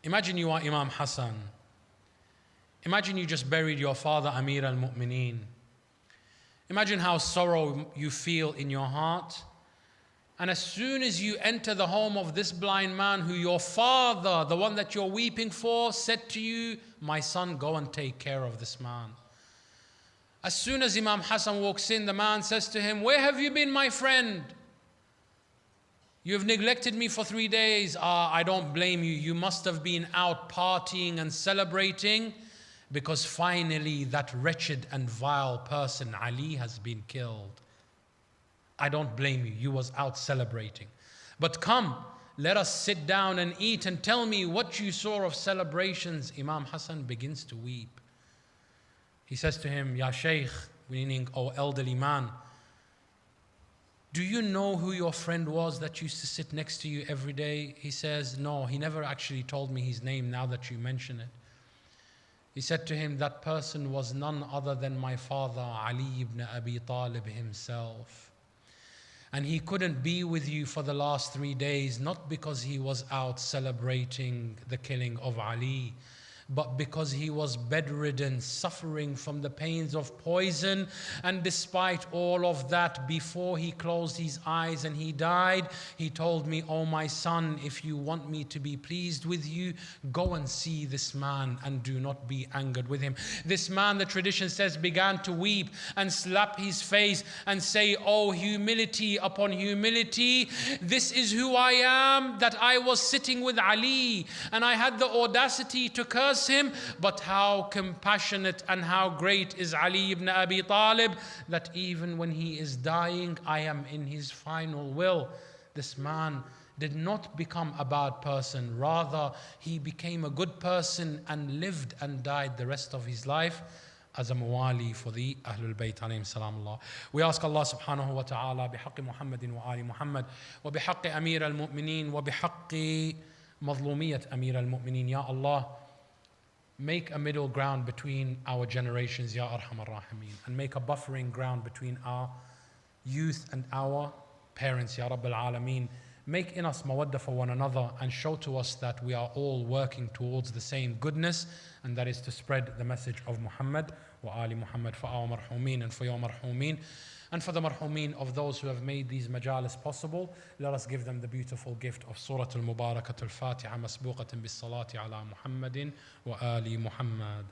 Imagine you are Imam Hassan. Imagine you just buried your father, Amir al-Mu'mineen. Imagine how sorrow you feel in your heart. And as soon as you enter the home of this blind man who your father, the one that you're weeping for, said to you, my son, go and take care of this man. As soon as Imam Hassan walks in, the man says to him, where have you been, my friend? You have neglected me for 3 days. I don't blame you. You must have been out partying and celebrating because finally that wretched and vile person, Ali, has been killed. I don't blame you. You was out celebrating. But come, let us sit down and eat and tell me what you saw of celebrations. Imam Hassan begins to weep. He says to him, Ya Shaykh, meaning, O elderly man, do you know who your friend was that used to sit next to you every day? He says, no, he never actually told me his name now that you mention it. He said to him, that person was none other than my father, Ali ibn Abi Talib himself. And he couldn't be with you for the last 3 days, not because he was out celebrating the killing of Ali, but because he was bedridden, suffering from the pains of poison. And despite all of that, before he closed his eyes and he died, he told me, oh my son, if you want me to be pleased with you, go and see this man and do not be angered with him. This man, the tradition says, began to weep and slap his face and say, oh, humility upon humility, this is who I am, that I was sitting with Ali and I had the audacity to curse him, but how compassionate and how great is Ali ibn Abi Talib that even when he is dying, I am in his final will. This man did not become a bad person, rather he became a good person and lived and died the rest of his life as a muwali for the Ahlul Bayt alayhim salam Allah. We ask Allah subhanahu wa ta'ala bihaqqi Muhammadin wa ali Muhammad wa bihaqqi Amir al-Mu'mineen wa bihaqqi mazlumiyat Amir al-Mu'mineen. Ya Allah, make a middle ground between our generations, Ya Arhamar Rahimeen, and make a buffering ground between our youth and our parents, Ya Rabbil Alameen. Make in us mawadda for one another and show to us that we are all working towards the same goodness, and that is to spread the message of Muhammad wa Ali Muhammad for our marhumeen and for your marhumeen. And for the marhumeen of those who have made these majalis possible, let us give them the beautiful gift of Surah Al-Mubarakat Al-Fatiha masbuqatan bis salati ala Muhammadin wa Ali Muhammad.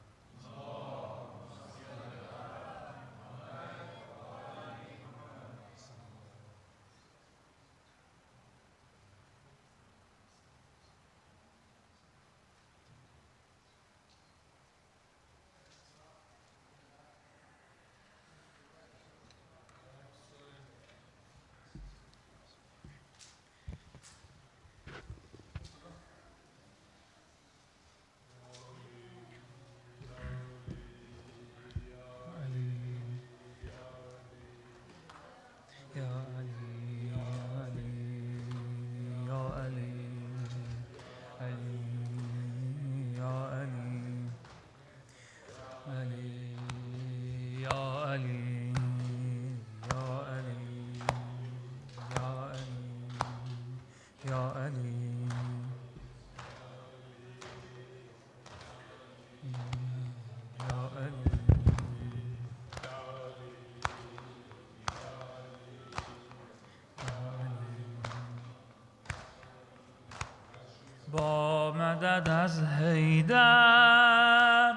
با مدد از حیدر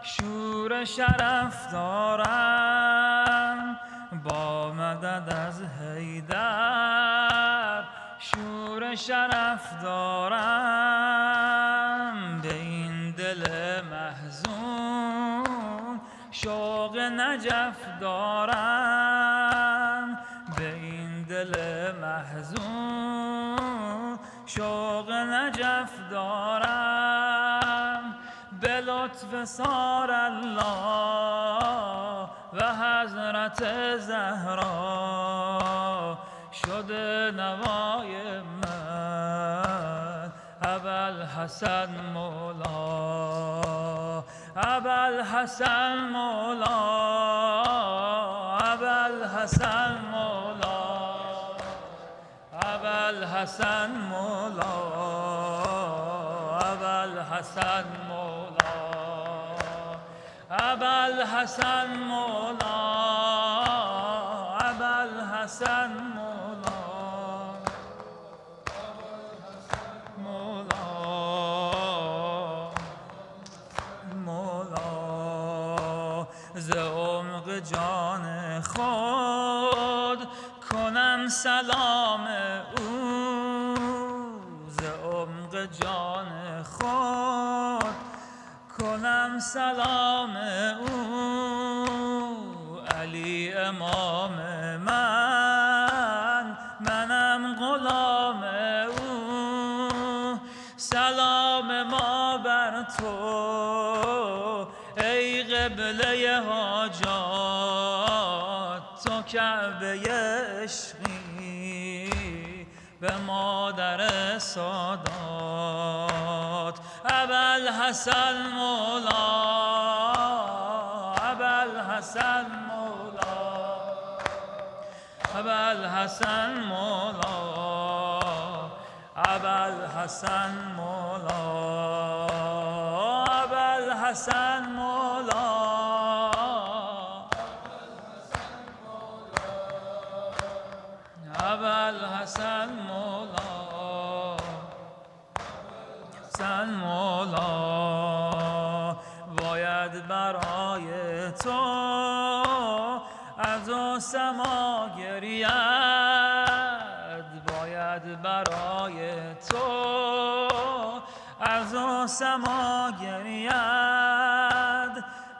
شور شرف دارم، با مدد از حیدر شور شرف دارم، به این دل محزون شوق نجف دارم، به این دل محزون شوق نجف دارم، به لطف سار الله و حضرت زهرا شده نوای من ابوالحسن مولا، ابوالحسن مولا، ابوالحسن مولا، ابوالحسن مولا، ابوالحسن مولا، ابوالحسن مولا، ابوالحسن مولا، مولا، مولا، ز عمق جان خود کنم سلام او، ز عمق جان خود کنم سلام او، علی امام منم غلام او، سلام ما بر تو ای قبله حاجات، تو کعبه عشقی به مادر سادات، ابوالحسن مولا، ابوالحسن مولا، ابوالحسن مولا، ابوالحسن مولا، ابوالحسن مولا، ابوالحسن مولا، حسن مولا، باید برای تو از و سما گرید، باید برای تو از و سما گرید،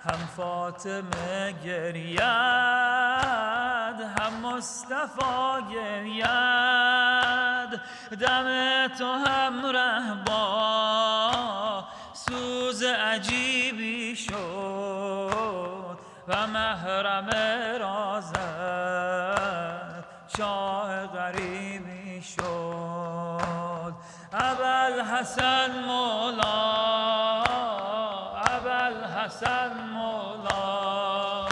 هم فاطمه گرید هم مصطفی گرید، دم تو همراه با سوز عجیبی شد و محرم رازت شاه غریبی شد، ابوالحسن مولا، ابوالحسن مولا،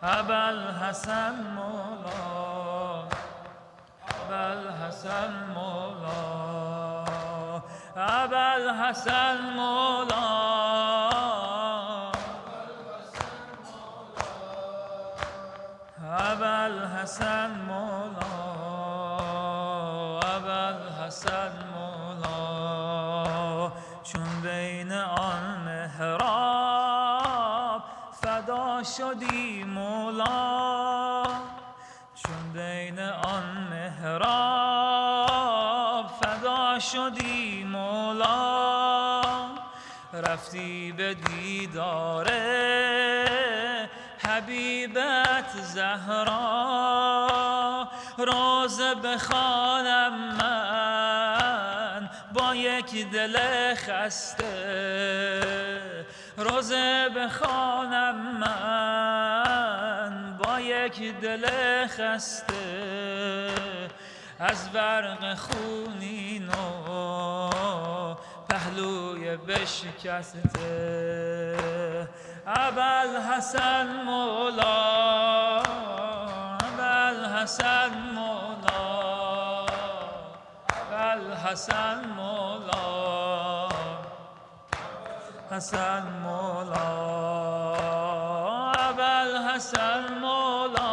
ابوالحسن مولا، الحسن مولا أبا الحسن مولا أبا الحسن مولا أبا الحسن مولا چون بین آن محراب فدا شدی مولا چون بین آن محراب فدا شدی مولا رفتی به دیدار حبیبت زهرا روزه بخوانم من با یک دل خسته روزه بخوانم من با یک دل خسته از برق خونین و پهلوی بشکسته ابا الحسن مولا ابا الحسن مولا ابا الحسن مولا حسن مولا ابا الحسن مولا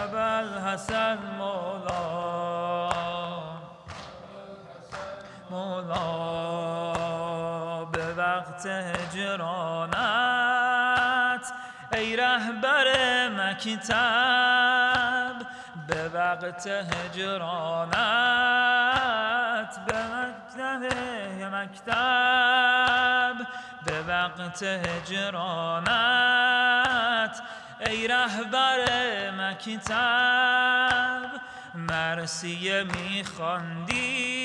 ابا الحسن مولا مولا به وقت هجرانت ای رهبر مکتب به وقت هجرانت به مکتب به وقت هجرانت ای رهبر مکتب مرثیه می‌خواندی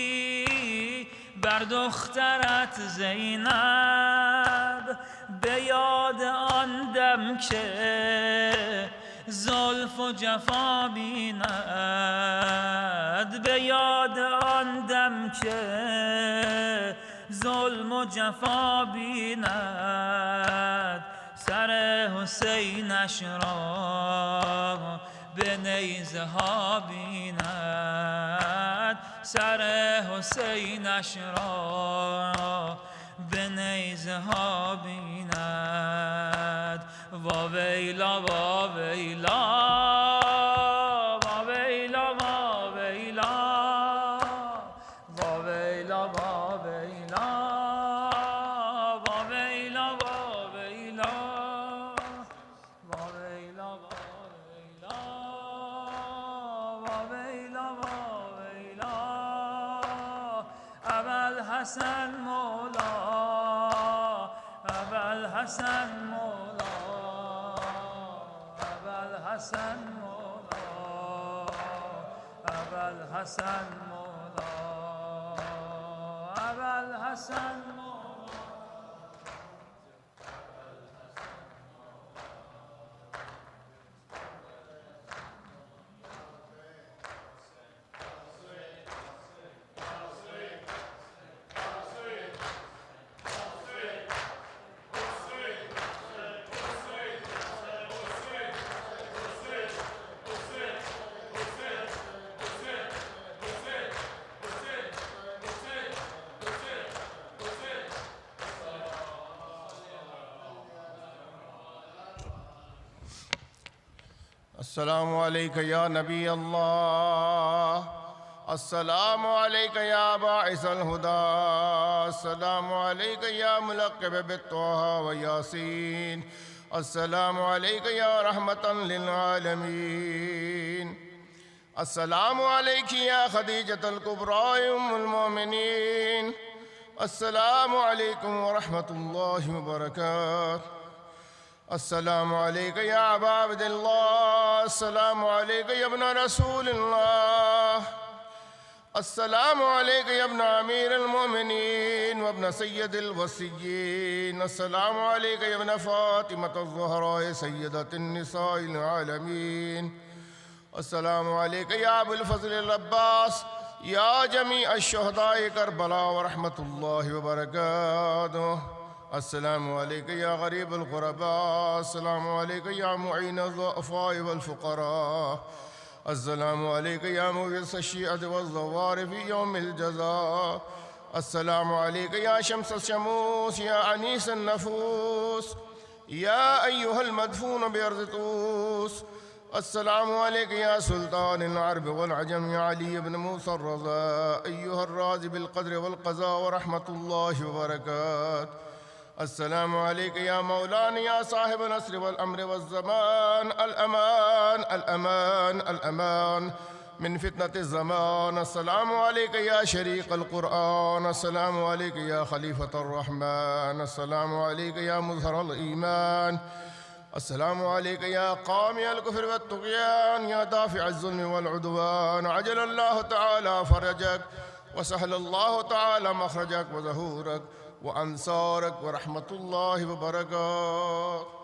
بر دخترت زینب به یاد آن دم که زلف و جفا بیند به یاد آن دم که ظلم و جفا بیند سر حسینش را به نیزه ها بیند سر حسینش را به نیزه ها بیند واویلا واویلا واویلا واویلا واویلا واویلا واویلا واویلا واویلا واویلا واویلا واویلا ابا الحسن مولا ابا الحسن مولا ابا الحسن مولا ابا الحسن مولا ابا الحسن مولا السلام عليك يا نبي الله السلام عليك يا باعث الهدى السلام عليك يا ملقب بالطه وياسين السلام عليك يا رحمة للعالمين السلام عليك يا خديجة الكبرى أم المؤمنين السلام عليكم ورحمة الله وبركاته السلام عليك يا أبا عبد الله السلام عليك يا ابن رسول الله السلام عليك يا ابن أمير المؤمنين وابن سيد الوصيين السلام عليك يا ابن فاطمة الزهراء سيدة النساء العالمين السلام عليك يا أبو الفضل العباس يا جميع الشهداء كربلاء ورحمة الله وبركاته السلام عليك يا غريب الغرباء. السلام عليك يا معين الضعفاء والفقراء. السلام عليك يا مغيث الشيعة والزوار في يوم الجزاء. السلام عليك يا شمس الشموس يا أنيس النفوس يا أيها المدفون بأرض طوس. السلام عليك يا سلطان العرب والعجم يا علي بن موسى الرضا أيها الرازي بالقدر والقضاء ورحمة الله وبركاته. السلام عليك يا مولانا يا صاحب النصر والأمر والزمان. الأمان الأمان الأمان من فتنة الزمان. السلام عليك يا شريك القرآن. السلام عليك يا خليفة الرحمن. السلام عليك يا مظهر الإيمان. السلام عليك يا قامي الكفر والطغيان يا دافع الظلم والعدوان. عجل الله تعالى فرجك وسهل الله تعالى مخرجك وظهورك وأنصارك ورحمة الله وبركاته.